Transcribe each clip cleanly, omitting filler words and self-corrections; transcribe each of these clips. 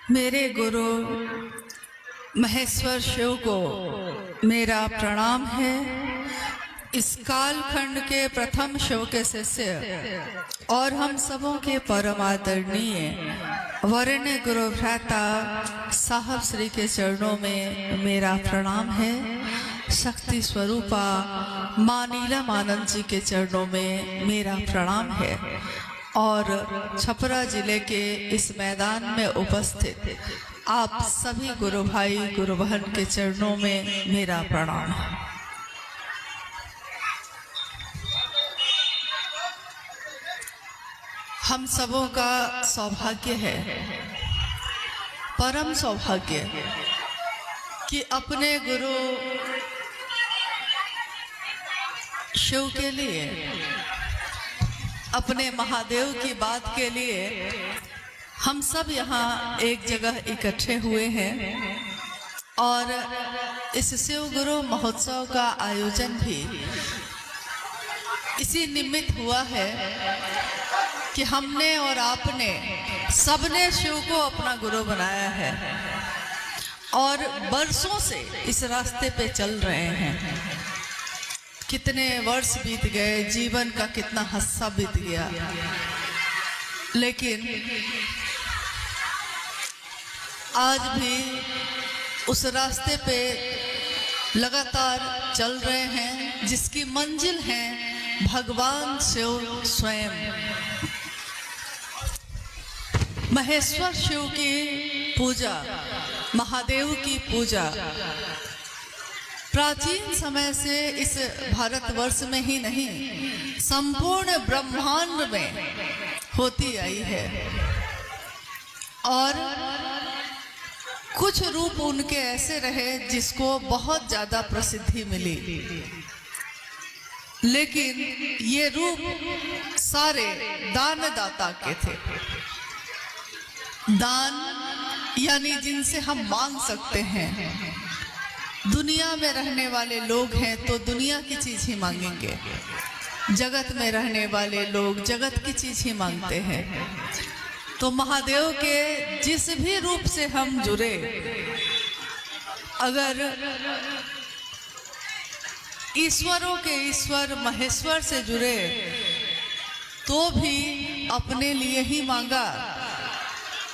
मेरे गुरु महेश्वर शिव को मेरा प्रणाम है। इस कालखंड के प्रथम शिव के शिष्य और हम सबों के परम आदरणीय वरेण्य गुरु भ्राता साहब श्री के चरणों में मेरा प्रणाम है। शक्ति स्वरूपा माँ नीलम आनंद जी के चरणों में मेरा प्रणाम है। और छपरा जिले के इस मैदान में उपस्थित आप सभी गुरु भाई गुरु बहन के चरणों में मेरा प्रणाम है। हम सबों का सौभाग्य है, परम सौभाग्य, कि अपने गुरु शिव के लिए, अपने महादेव की बात के लिए हम सब यहाँ एक जगह इकट्ठे हुए हैं। और इस शिव गुरु महोत्सव का आयोजन भी इसी निमित्त हुआ है कि हमने और आपने सबने शिव को अपना गुरु बनाया है और बरसों से इस रास्ते पे चल रहे हैं। कितने वर्ष बीत गए, जीवन का कितना हिस्सा बीत गया, लेकिन आज भी उस रास्ते पे लगातार चल रहे हैं जिसकी मंजिल है भगवान शिव स्वयं। महेश्वर शिव की पूजा, महादेव की पूजा प्राचीन समय से इस भारतवर्ष में ही नहीं, संपूर्ण ब्रह्मांड में होती आई है। और कुछ रूप उनके ऐसे रहे जिसको बहुत ज्यादा प्रसिद्धि मिली, लेकिन ये रूप सारे दानदाता के थे। दान यानी जिनसे हम मांग सकते हैं। दुनिया में रहने वाले लोग हैं तो दुनिया की चीज ही मांगेंगे, जगत में रहने वाले लोग जगत की चीज ही मांगते हैं। तो महादेव के जिस भी रूप से हम जुड़े, अगर ईश्वरों के ईश्वर महेश्वर से जुड़े तो भी अपने लिए ही मांगा।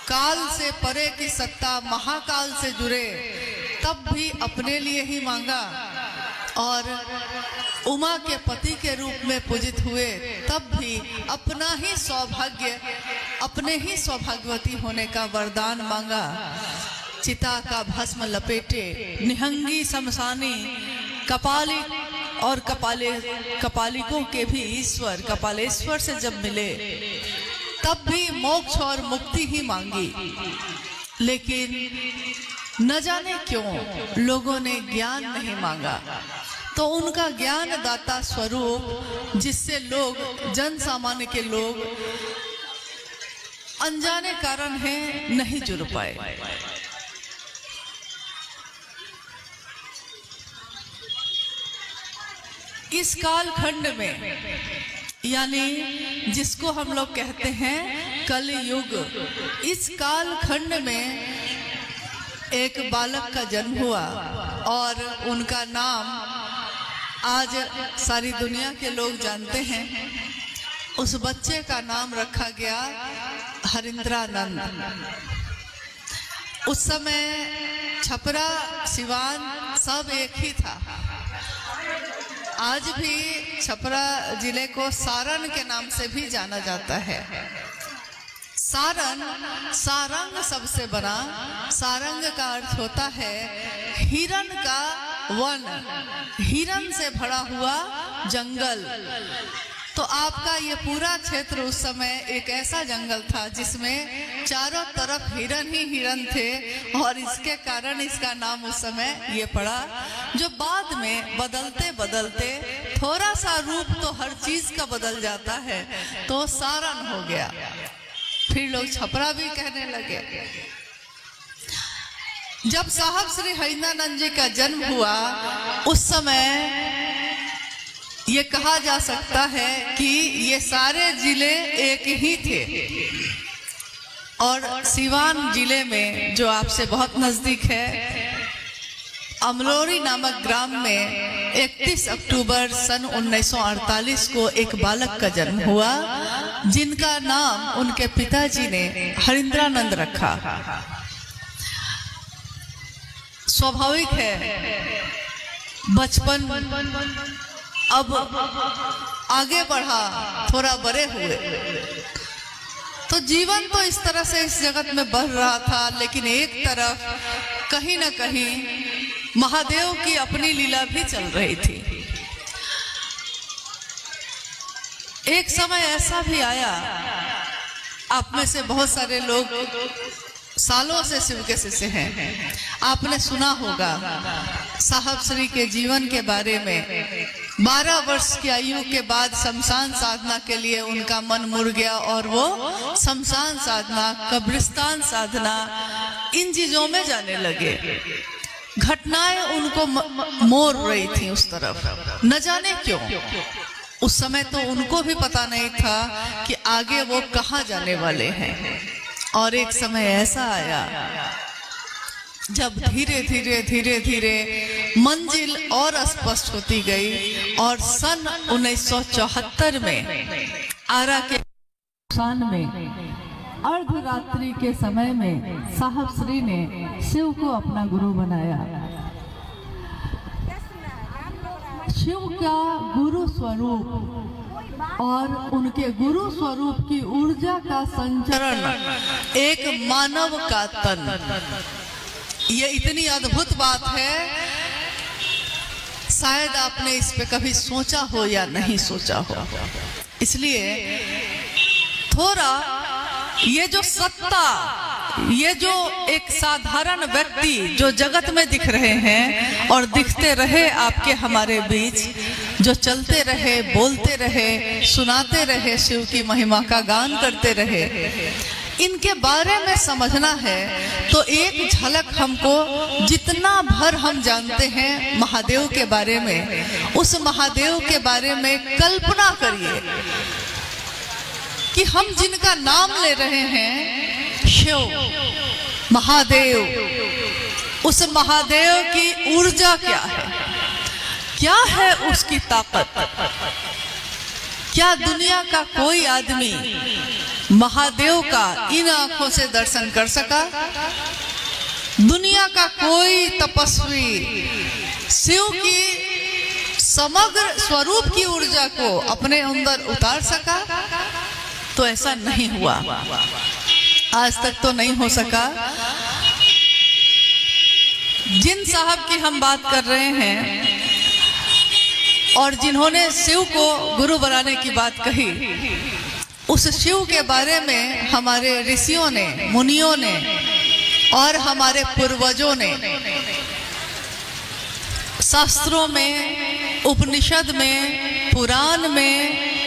काल से परे की सत्ता महाकाल से जुड़े तब भी अपने लिए ही मांगा। और उमा के पति के रूप में पूजित हुए तब भी अपना ही सौभाग्य, अपने ही सौभाग्यवती होने का वरदान मांगा। चिता का भस्म लपेटे निहंगी शमशानी कपाली और कपालिकों के भी ईश्वर कपालेश्वर से जब मिले तब भी मोक्ष और मुक्ति ही मांगी। लेकिन न जाने क्यों लोगों ने ज्ञान नहीं मांगा। तो उनका ज्ञान दाता स्वरूप जिससे लोग, जन सामान्य के लोग अनजाने कारण है नहीं जुड़ पाए। इस कालखंड में, यानी जिसको हम लोग कहते हैं कलयुग, इस कालखंड में एक बालक का जन्म हुआ और उनका नाम आज सारी दुनिया के लोग जानते हैं। उस बच्चे का नाम रखा गया हरिंद्रानंद। उस समय छपरा सिवान सब एक ही था। आज भी छपरा जिले को सारण के नाम से भी जाना जाता है। सारण, सारंग सबसे बना। सारंग का अर्थ होता है हिरण का वन, हिरण से भरा हुआ जंगल। तो आपका ये पूरा क्षेत्र उस समय एक ऐसा जंगल था जिसमें चारों तरफ हिरण ही हिरण थे और इसके कारण इसका नाम उस समय ये पड़ा, जो बाद में बदलते बदलते थोड़ा सा रूप तो हर चीज का बदल जाता है तो सारण हो गया। फिर लोग छपरा भी कहने लगे। जब साहब श्री हरिंद्रानंद जी का जन्म हुआ उस समय ये कहा जा सकता है कि ये सारे जिले एक ही थे और सीवान जिले में जो आपसे बहुत नजदीक है, अमलोरी नामक ग्राम में 31 अक्टूबर सन 1948 को एक बालक का जन्म हुआ, जिनका नाम उनके पिताजी ने हरिंद्रानंद रखा। स्वाभाविक है, बचपन अब आगे बढ़ा, थोड़ा बड़े हुए तो जीवन तो इस तरह से इस जगत में बढ़ रहा था, लेकिन एक तरफ कहीं ना कहीं महादेव की अपनी लीला भी चल रही थी। एक समय ऐसा भी आया, आप में से बहुत सारे लोग सालों से शिव के शिष्य हैं, आपने सुना होगा साहब श्री के जीवन के बारे में। 12 वर्ष की आयु के बाद शमशान साधना के लिए उनका मन मुड़ गया और वो शमशान साधना, कब्रिस्तान साधना, इन चीजों में जाने लगे। घटनाएं उनको मोड़ रही थी उस तरफ, न जाने क्यों। उस समय तो उनको भी पता नहीं था कि आगे वो कहाँ जाने वाले हैं। और एक समय ऐसा आया जब धीरे धीरे मंजिल और स्पष्ट होती गई और सन 1974 में आरा के शान में अर्धरात्रि के समय में साहब श्री ने शिव को अपना गुरु बनाया। शिव का गुरु स्वरूप और उनके गुरु स्वरूप की ऊर्जा का संचरण एक मानव का तन, ये इतनी अद्भुत बात है, शायद आपने इस पे कभी सोचा हो या नहीं सोचा हो। इसलिए थोड़ा ये जो सत्ता, ये जो एक साधारण व्यक्ति जो जगत में दिख रहे हैं और दिखते रहे आपके हमारे बीच, जो चलते रहे, बोलते रहे, सुनाते रहे, शिव की महिमा का गान करते रहे, इनके बारे में समझना है तो एक झलक हमको, जितना भर हम जानते हैं महादेव के बारे में, उस महादेव के बारे में कल्पना करिए कि हम जिनका नाम ले रहे हैं शिव, महादेव, उस महादेव की ऊर्जा क्या है, क्या है उसकी ताकत। क्या दुनिया का कोई आदमी महादेव का इन आंखों से दर्शन कर सका? दुनिया का कोई तपस्वी शिव की समग्र स्वरूप की ऊर्जा को अपने अंदर उतार सका? तो ऐसा नहीं हुआ, आज तक तो नहीं हो सका। जिन साहब की हम बात कर रहे हैं और जिन्होंने शिव को गुरु बनाने की बात कही, उस शिव के बारे में हमारे ऋषियों ने, मुनियों ने और हमारे पूर्वजों ने शास्त्रों में, उपनिषद में, पुराण में,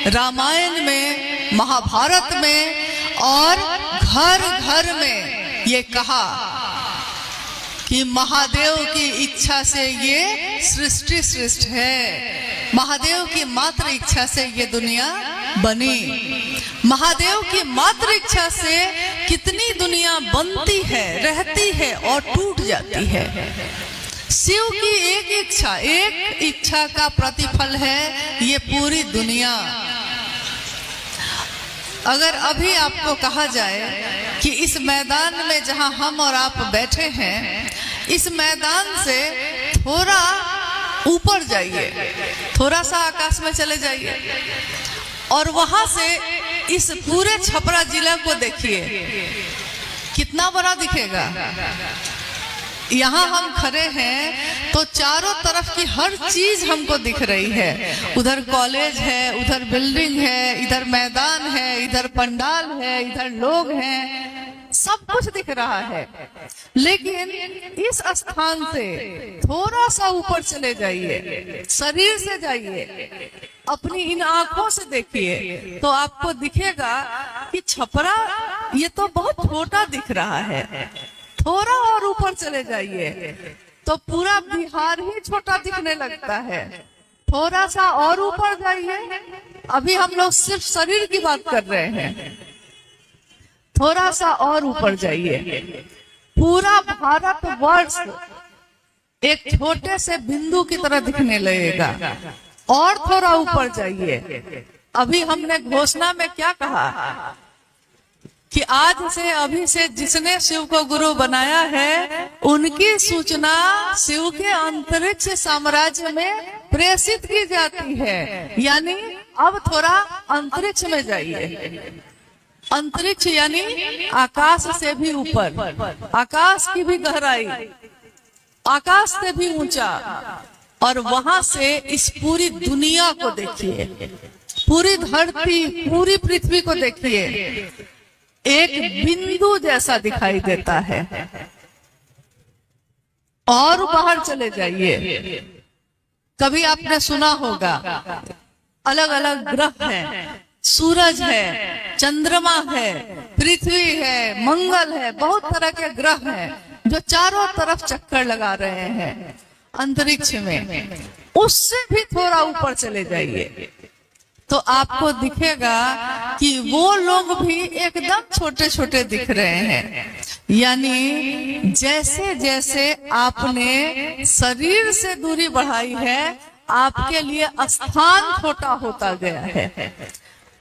रामायण में, महाभारत में और घर घर में ये कहा कि महादेव की इच्छा से ये सृष्टि सृष्ट है, महादेव की मात्र इच्छा से ये दुनिया बनी, महादेव की मात्र इच्छा से कितनी दुनिया बनती है, रहती है और टूट जाती है। शिव की एक इच्छा का प्रतिफल है ये पूरी दुनिया। अगर अभी आपको कहा जाए कि इस मैदान में जहां हम और आप बैठे हैं, इस मैदान से थोड़ा ऊपर जाइए, थोड़ा सा आकाश में चले जाइए और वहां से इस पूरे छपरा जिला को देखिए, कितना बड़ा दिखेगा। यहाँ हम खड़े हैं तो चारों तरफ की हर चीज हमको दिख रही है। उधर कॉलेज है, उधर बिल्डिंग है, इधर मैदान है, इधर पंडाल है, इधर लोग हैं, सब कुछ दिख रहा है। लेकिन इस स्थान से थोड़ा सा ऊपर चले जाइए, शरीर से जाइए, अपनी इन आंखों से देखिए तो आपको दिखेगा कि छपरा ये तो बहुत छोटा दिख रहा है। थोड़ा और ऊपर चले जाइए तो पूरा बिहार ही छोटा दिखने लगता है। थोड़ा सा और ऊपर जाइए, अभी हम लोग सिर्फ शरीर की बात कर रहे हैं, थोड़ा सा और ऊपर जाइए, पूरा भारतवर्ष एक छोटे से बिंदु की तरह दिखने लगेगा। और थोड़ा ऊपर जाइए, अभी हमने घोषणा में क्या कहा कि आज से अभी से जिसने शिव को गुरु बनाया है उनकी सूचना शिव के अंतरिक्ष साम्राज्य में प्रेषित की जाती है। यानी अब थोड़ा अंतरिक्ष में जाइए, अंतरिक्ष यानी आकाश से भी ऊपर, आकाश की भी गहराई, आकाश से भी ऊंचा, और वहां से इस पूरी दुनिया को देखिए, पूरी धरती, पूरी पृथ्वी को देखिए, एक बिंदु जैसा दिखाई देता है। और बाहर चले जाइए, कभी आपने सुना होगा अलग अलग ग्रह हैं, सूरज है, चंद्रमा है, पृथ्वी है, मंगल है, बहुत तरह के ग्रह हैं जो चारों तरफ चक्कर लगा रहे हैं अंतरिक्ष में। उससे भी थोड़ा ऊपर चले जाइए तो आपको दिखेगा कि वो लोग भी एकदम छोटे छोटे दिख रहे हैं। यानी जैसे जैसे आपने शरीर से दूरी बढ़ाई है, आपके लिए स्थान छोटा होता गया है।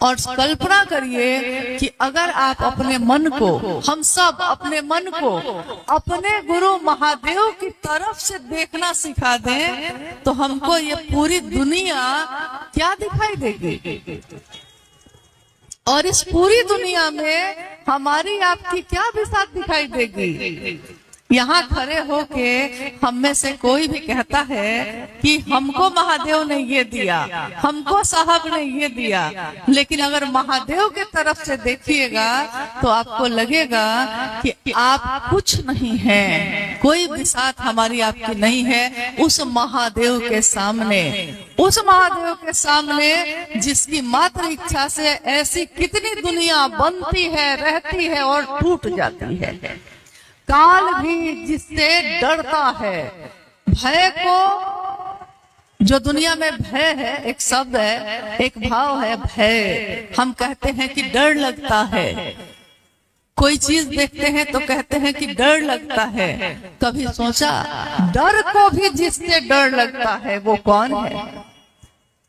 और कल्पना करिए कि अगर आप अपने मन को, हम सब अपने मन को अपने गुरु महादेव की तरफ से देखना सिखा दें तो हमको ये पूरी दुनिया क्या दिखाई देगी, और इस पूरी दुनिया में हमारी आपकी क्या बिसात दिखाई देगी। यहाँ खड़े होके हम में से कोई भी कहता है कि हमको महादेव ने ये दिया, हमको साहब ने ये दिया, लेकिन अगर महादेव के तरफ से देखिएगा तो आपको लगेगा कि आप कुछ नहीं हैं, कोई बिसात हमारी आपकी नहीं है उस महादेव के सामने, उस महादेव के सामने जिसकी मात्र इच्छा से ऐसी कितनी दुनिया बनती है, रहती है और टूट जाती है। काल भी जिससे डरता है, भय को, जो दुनिया में भय है, एक शब्द है, एक भाव है भय। हम कहते हैं कि डर लगता है, कोई चीज देखते हैं तो कहते हैं कि डर लगता है। कभी सोचा डर को भी जिससे डर लगता है वो कौन है?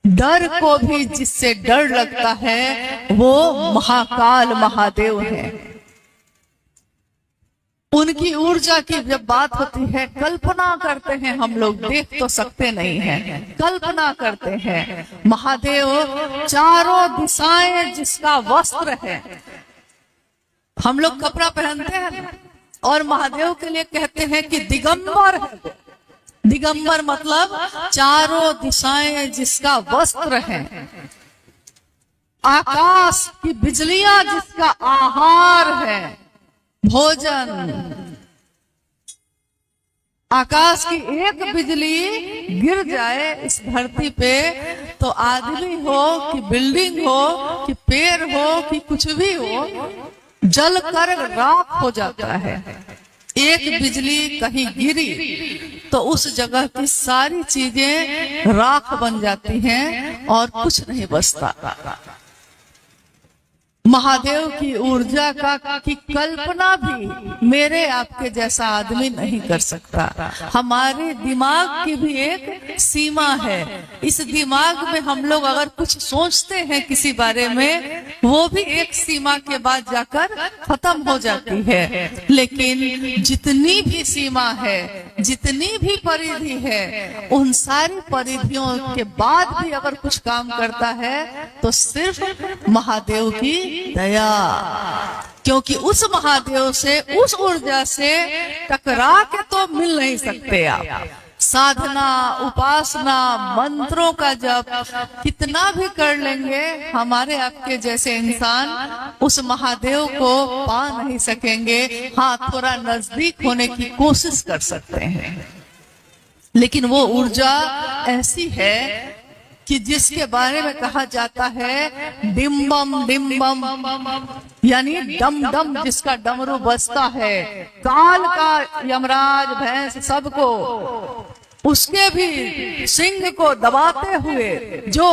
डर को भी जिससे डर लगता है वो महाकाल महादेव है। उनकी ऊर्जा की जब बात होती है, कल्पना करते हैं हम लोग, देख तो सकते नहीं हैं, कल्पना करते हैं। महादेव चारों दिशाएं जिसका वस्त्र है, हम लोग कपड़ा पहनते हैं और महादेव के लिए कहते हैं कि दिगंबर है। दिगंबर मतलब चारों दिशाएं जिसका वस्त्र है, आकाश की बिजलियां जिसका आहार है, भोजन। आकाश की एक बिजली गिर जाए इस धरती पे तो आदमी हो कि बिल्डिंग हो कि पेड़ हो कि कुछ भी हो, जल कर राख हो जाता है। एक बिजली कहीं गिरी तो उस जगह की सारी चीजें राख बन जाती हैं और कुछ नहीं बचता। महादेव की ऊर्जा की कल्पना भी मेरे आपके जैसा आदमी नहीं कर सकता। हमारे दिमाग की भी एक सीमा है। इस दिमाग में हम लोग अगर कुछ सोचते हैं किसी बारे में, वो भी एक सीमा के बाद जाकर खत्म हो जाती है। लेकिन जितनी भी सीमा है, जितनी भी परिधि है, उन सारी परिधियों के बाद भी अगर कुछ काम करता है तो सिर्फ महादेव की दया, क्योंकि उस महादेव से, उस ऊर्जा से टकरा के तो मिल नहीं सकते आप। साधना, उपासना, मंत्रों का जप कितना भी कर लेंगे, हमारे आपके जैसे इंसान उस महादेव को पा नहीं सकेंगे। हाँ, थोड़ा नजदीक होने की कोशिश कर सकते हैं, लेकिन वो ऊर्जा ऐसी है कि जिसके बारे में कहा जाता है डिम्बम डिम्बम, यानी डम डम, जिसका डमरू बजता है, काल का यमराज भैंस सबको, उसके भी सिंह को दबाते हुए जो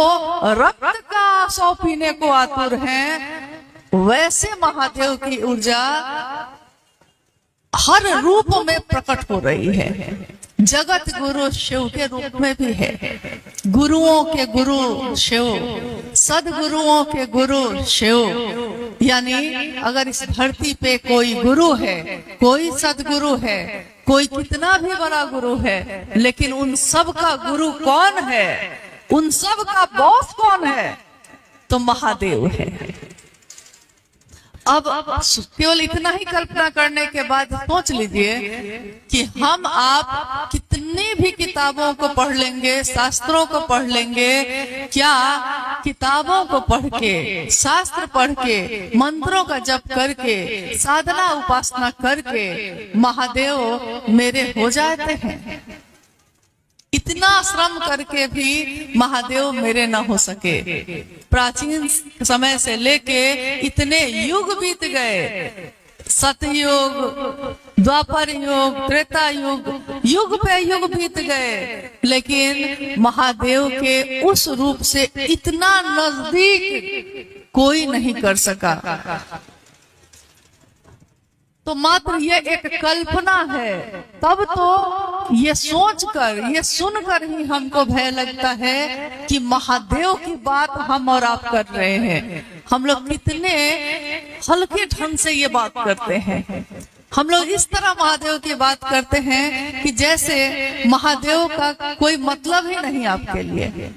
रक्त का सौ पीने को आतुर हैं, वैसे महादेव की ऊर्जा हर रूप में प्रकट हो रही है। जगत गुरु शिव के रूप में भी है, गुरुओं के गुरु शिव, सदगुरुओं के गुरु शिव। यानी अगर इस धरती पे कोई गुरु है, कोई सदगुरु है, कोई कितना भी बड़ा गुरु है, लेकिन उन सब का गुरु कौन है, उन सब का बॉस कौन है? तो महादेव है। अब केवल इतना ही कल्पना करने के बाद सोच लीजिए कि हम आप कितनी भी किताबों को पढ़ लेंगे, शास्त्रों को पढ़ लेंगे, क्या किताबों को पढ़ के, शास्त्र पढ़ के, मंत्रों का जप करके, साधना उपासना करके महादेव मेरे हो जाते हैं? इतना श्रम करके भी महादेव मेरे न हो सके। प्राचीन समय से लेके इतने युग बीत गए, सतयुग, द्वापर युग, त्रेता युग, युग पे युग बीत गए, लेकिन महादेव के उस रूप से इतना नजदीक कोई नहीं कर सका। तो मात्र ये एक कल्पना है। तब तो ये सोचकर, ये सुनकर ही हमको भय लगता है कि महादेव की बात हम और आप कर रहे हैं। हम लोग कितने हल्के ढंग से ये बात करते हैं। हम लोग इस तरह महादेव की बात करते हैं कि जैसे महादेव का कोई मतलब ही नहीं आपके लिए।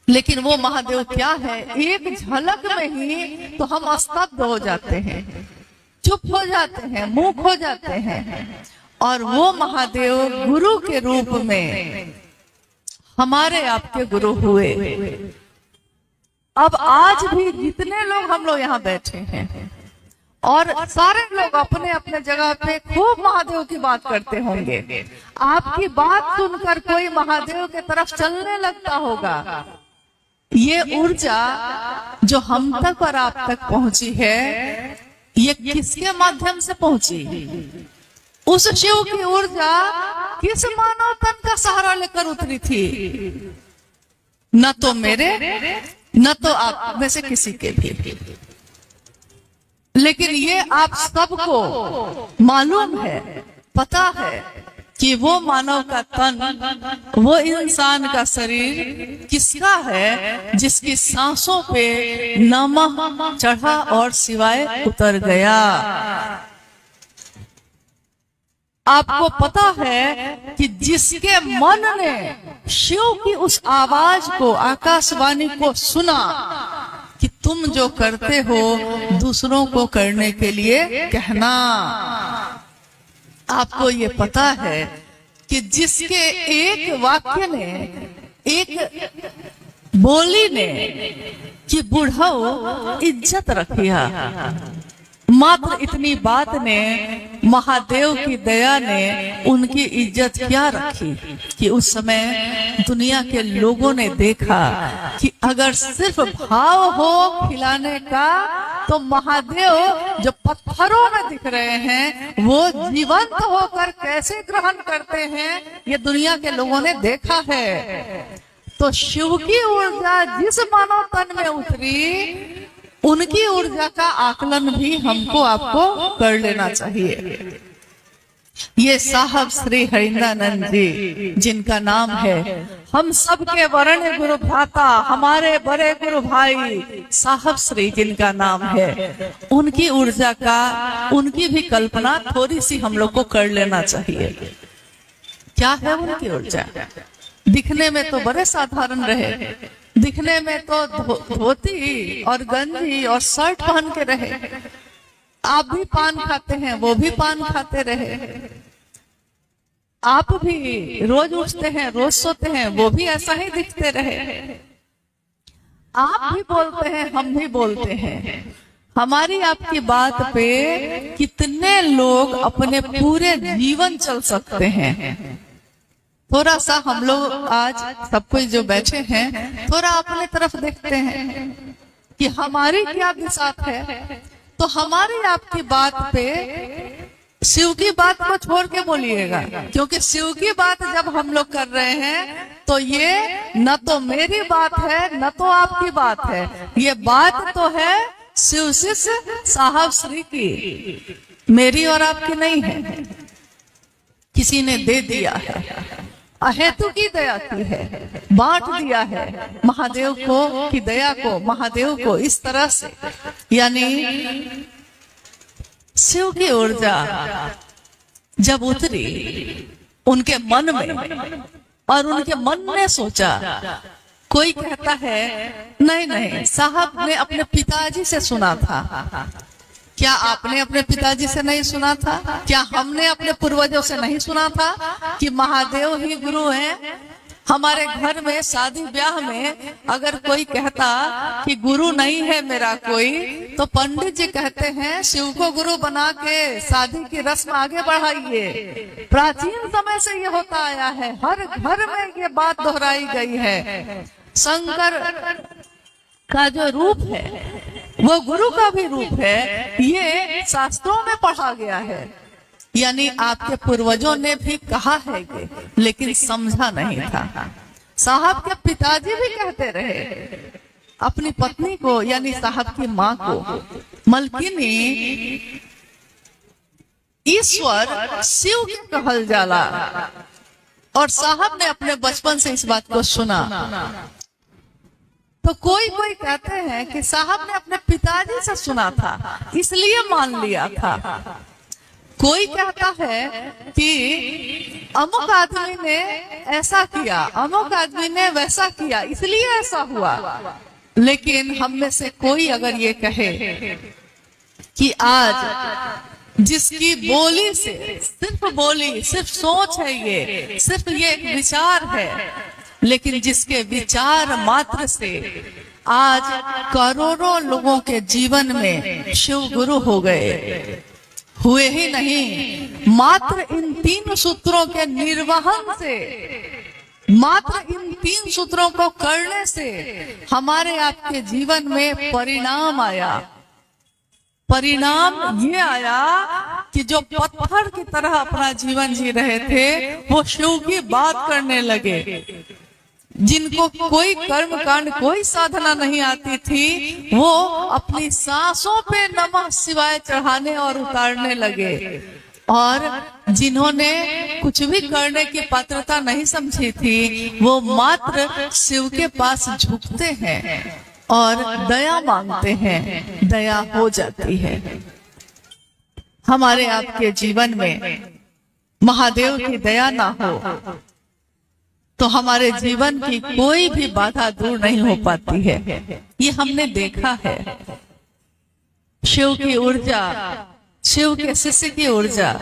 लेकिन वो महादेव क्या है, एक झलक में ही तो हम स्तब्ध हो जाते हैं, चुप हो जाते हैं, मुंह खो जाते हैं। और वो महादेव गुरु के रूप में हमारे आपके गुरु हुए। अब आज भी जितने लोग हम लोग यहाँ बैठे हैं और सारे लोग अपने अपने जगह पे खूब महादेव की बात करते होंगे, आपकी बात सुनकर कोई महादेव के तरफ चलने लगता होगा। ये ऊर्जा जो हम तक और आप तक पहुंची है, ये किसके माध्यम से पहुंची? उस शिव की ऊर्जा किस मानव तन का सहारा लेकर उतरी थी? न तो मेरे, न तो आप में से किसी के भी। लेकिन ये आप सबको मालूम है, पता है कि वो मानव का तन, वो इंसान का शरीर किसका है, जिसकी सांसों पे नमः चढ़ा और सिवाय उतर गया। आपको पता है कि जिसके मन ने शिव की उस आवाज को, आकाशवाणी को सुना कि तुम जो करते हो दूसरों को करने के लिए कहना, आपको ये पता है कि जिसके एक वाक्य ने, एक बोली ने कि बुढ़ऊ इज्जत रखिया, मात्र इतनी बात ने, महादेव की दया ने उनकी इज्जत क्या रखी कि उस समय दुनिया के लोगों ने देखा कि अगर सिर्फ भाव हो खिलाने का, तो महादेव जो पत्थरों में दिख रहे हैं वो जीवंत होकर कैसे ग्रहण करते हैं, ये दुनिया के लोगों ने देखा है। तो शिव की ऊर्जा जिस मानव तन में उतरी, उनकी ऊर्जा का आकलन भी हमको आपको कर लेना चाहिए। ये साहब श्री हरिंद्रानंद जी, जिनका नाम है हम सबके वर्ण गुरु भ्राता, हमारे बड़े गुरु भाई साहब श्री, जिनका नाम है, उनकी ऊर्जा का, उनकी भी कल्पना थोड़ी सी हम लोग को कर लेना चाहिए। क्या है उनकी ऊर्जा? दिखने में तो बड़े साधारण रहे, दिखने में तो धोती और गंजी और शर्ट पहन के रहे। आप भी पान खाते हैं, वो भी पान खाते रहे। आप भी रोज उठते हैं, रोज सोते हैं, वो भी ऐसा ही दिखते रहे। आप भी बोलते हैं, हम भी बोलते हैं। हमारी आपकी बात पे कितने लोग अपने पूरे जीवन चल सकते हैं। थोड़ा सा हम लोग आज सब कोई जो बैठे हैं, थोड़ा अपने तरफ देखते हैं कि हमारी क्या बिसात है। तो हमारी आपकी बात पे शिव की बात को छोड़ के बोलिएगा, क्योंकि शिव की बात जब हम लोग कर रहे हैं तो ये न तो मेरी बात है, न तो आपकी बात है, ये बात तो है शिव शिष्य साहब श्री की, मेरी और आपकी नहीं है। किसी ने दे दिया है, अहेतु की दया की है, बांट दिया है महादेव को की दया को, महादेव को इस तरह से। यानी शिव की ऊर्जा जब उतरी उनके मन में और उनके मन ने सोचा, कोई कहता है नहीं नहीं साहब ने अपने पिताजी से सुना था। क्या आपने अपने पिताजी से नहीं सुना था? क्या हमने अपने पूर्वजों से नहीं सुना था कि महादेव ही गुरु हैं? हमारे घर में शादी ब्याह में अगर कोई कहता कि गुरु नहीं है मेरा कोई, तो पंडित जी कहते हैं शिव को गुरु बना के शादी की रस्म आगे बढ़ाइए। प्राचीन समय से ये होता आया है, हर घर में ये बात दोहराई गई है। शंकर का जो रूप है वो गुरु का भी रूप है, ये शास्त्रों में पढ़ा गया है। यानी आपके पूर्वजों ने भी कहा है ये, लेकिन समझा नहीं था। साहब के पिताजी भी कहते रहे अपनी पत्नी को, यानी साहब की माँ को, मलकिनी ईश्वर शिव के कहल जाला। और साहब ने अपने बचपन से इस बात को सुना। तो कोई कोई कहते हैं कि साहब ने अपने पिताजी से सुना था इसलिए मान लिया था। कोई कहता है कि अमुक आदमी ने ऐसा किया, अमुक आदमी ने वैसा किया, इसलिए ऐसा हुआ। लेकिन हम में से कोई अगर ये कहे कि आज जिसकी बोली से, सिर्फ बोली, सिर्फ सोच है, ये सिर्फ ये एक विचार है, लेकिन जिसके विचार मात्र से आज करोड़ों लोगों के जीवन में शिव गुरु हो गए, हुए ही नहीं, मात्र इन 3 सूत्रों के निर्वहन से, मात्र इन 3 सूत्रों को करने से हमारे आपके जीवन में परिणाम आया। परिणाम ये आया कि जो पत्थर की तरह अपना जीवन जी रहे थे वो शिव की बात करने लगे। जिनको कोई कर्म कांड, कोई साधना नहीं आती थी, वो अपनी सांसों पे नमः शिवाय चढ़ाने और उतारने लगे। और जिन्होंने कुछ भी करने की पात्रता नहीं समझी थी, वो मात्र शिव के पास झुकते हैं और दया मांगते हैं, दया हो जाती है। हमारे आपके जीवन में महादेव की दया ना हो तो हमारे जीवन की कोई भी बाधा दूर नहीं हो पाती है। ये हमने देखा है। शिव की ऊर्जा, शिव के शिष्य की ऊर्जा,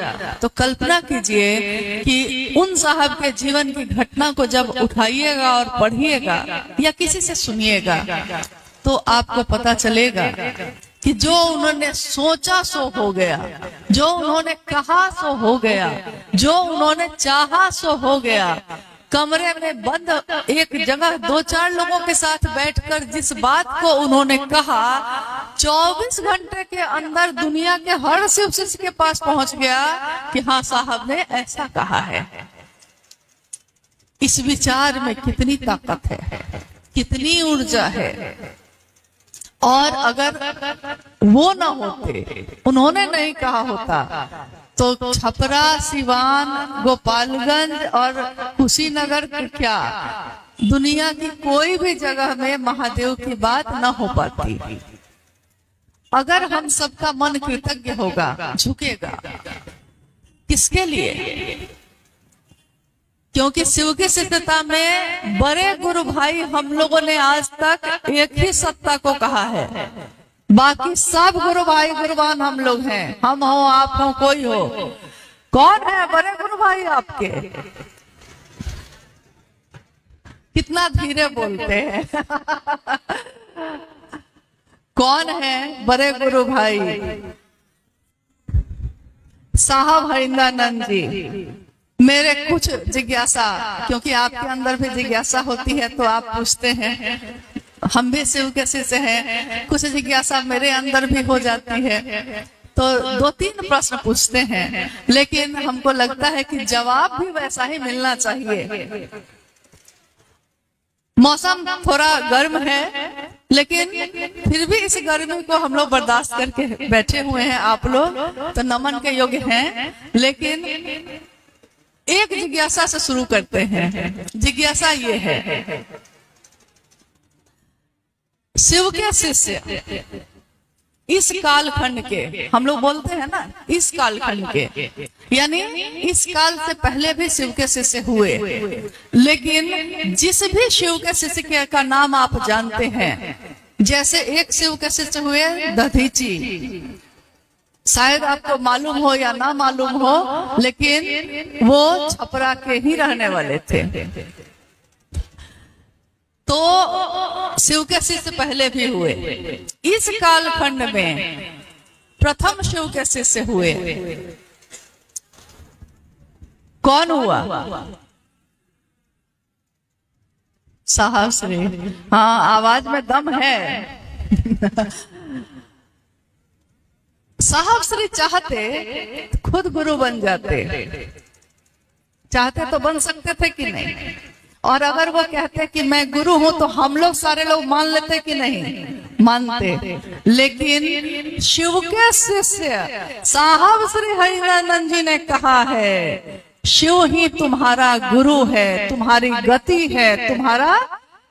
तो कल्पना कीजिए कि उन साहब के जीवन की घटना को जब उठाइएगा और पढ़िएगा या किसी से सुनिएगा तो आपको पता चलेगा कि जो उन्होंने सोचा सो हो गया, जो उन्होंने कहा सो हो गया, जो उन्होंने चाहा सो हो गया। कमरे में बंद एक जगह 2-4 लोगों के साथ बैठकर जिस बात को उन्होंने कहा, 24 घंटे के अंदर दुनिया के हर शिव शिष्य के पास पहुंच गया कि हाँ साहब ने ऐसा कहा है। इस विचार में कितनी ताकत है, कितनी ऊर्जा है। और अगर वो ना होते, उन्होंने नहीं कहा होता, तो छपरा, सिवान, गोपालगंज और कुशीनगर क्या दुनिया की कोई भी जगह में महादेव की बात न हो पाती। अगर हम सबका मन कृतज्ञ होगा, झुकेगा, किसके लिए? क्योंकि शिव की सिद्धता में बड़े गुरु भाई हम लोगों ने आज तक एक ही सत्ता को कहा है, बाकी सब गुरु भाई गुरुवान हम लोग हैं। हम हो, आप हो, कोई हो। कौन है बड़े गुरु भाई आपके? कितना धीरे बोलते हैं। कौन है बड़े गुरु भाई? साहब हरिंदानंद जी। मेरे कुछ जिज्ञासा, क्योंकि आपके अंदर भी जिज्ञासा होती है तो आप पूछते हैं, हम भी शिव के शिष्य हैं, कुछ जिज्ञासा मेरे अंदर भी हो जाती है, तो 2-3 प्रश्न पूछते हैं, लेकिन हमको लगता है कि जवाब भी वैसा ही मिलना चाहिए। मौसम थोड़ा गर्म है, लेकिन फिर भी इस गर्मी को हम लोग बर्दाश्त करके बैठे हुए हैं। आप लोग तो नमन के योग्य हैं। लेकिन एक जिज्ञासा से शुरू करते हैं। जिज्ञासा ये है, शिव के शिष्य इस कालखंड के, हम लोग बोलते हैं ना इस कालखंड के, यानी इस काल से पहले भी शिव के शिष्य हुए। लेकिन जिस भी शिव के शिष्य का नाम आप जानते हैं, जैसे एक शिव के शिष्य हुए दधीची, शायद आपको मालूम हो या ना मालूम हो, लेकिन वो छपरा के ही रहने वाले थे। तो शिव के शिष्य पहले भी हुए। इस कालखंड में प्रथम शिव के शिष्य हुए कौन हुआ? साहब श्री। हाँ, आवाज में दम है। साहब श्री चाहते खुद गुरु बन जाते, चाहते तो बन सकते थे कि नहीं। और अगर वो कहते कि मैं गुरु हूं तो हम लोग सारे लोग मान लेते कि नहीं मानते। लेकिन शिव के शिष्य साहब श्री हरिनानंद जी ने कहा है, शिव ही तुम्हारा गुरु है, तुम्हारी गति है, तुम्हारा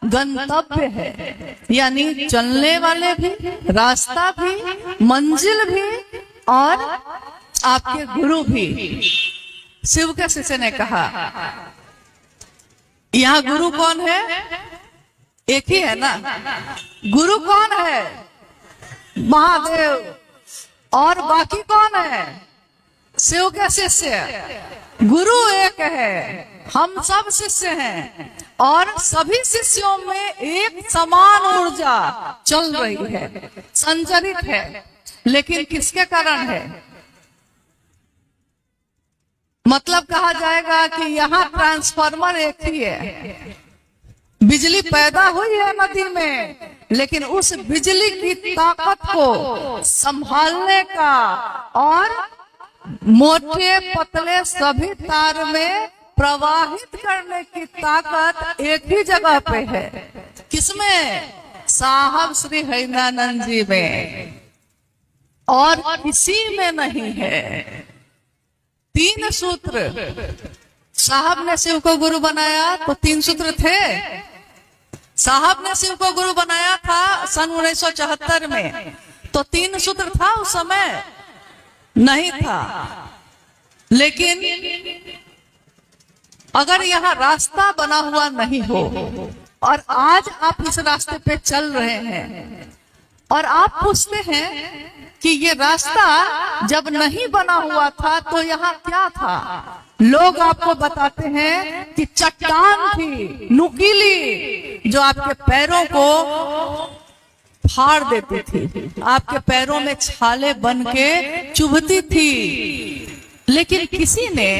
गंतव्य है। यानी चलने वाले भी, रास्ता भी, मंजिल भी और आपके गुरु भी। शिव के शिष्य ने कहा। यहाँ गुरु कौन है? एक ही है ना। गुरु कौन है? महादेव। और बाकी कौन है? शिव के शिष्य। गुरु एक है, हम सब शिष्य हैं और सभी शिष्यों में एक समान ऊर्जा चल रही है, संचरित है। लेकिन किसके कारण है? मतलब कहा जाएगा कि यहाँ ट्रांसफार्मर एक ही है। बिजली पैदा हुई है नदी में, लेकिन उस बिजली की ताकत को संभालने का और मोटे पतले सभी तार में प्रवाहित करने की ताकत एक ही जगह पे है। किसमें? साहब श्री हरिनानंद जी में, और किसी में नहीं है। 3 सूत्र। साहब ने शिव को गुरु बनाया तो 3 सूत्र थे। साहब ने शिव को गुरु बनाया था सन 1974 में, तो 3 सूत्र था उस समय? नहीं था। लेकिन अगर यहाँ रास्ता बना हुआ नहीं हो और आज आप इस रास्ते पे चल रहे हैं और आप पूछते हैं कि ये रास्ता जब नहीं बना हुआ था तो यहाँ क्या था, लोग आपको बताते हैं कि चट्टान थी नुकीली जो आपके पैरों को फाड़ देती थी, आपके पैरों में छाले बन के चुभती थी। लेकिन किसी ने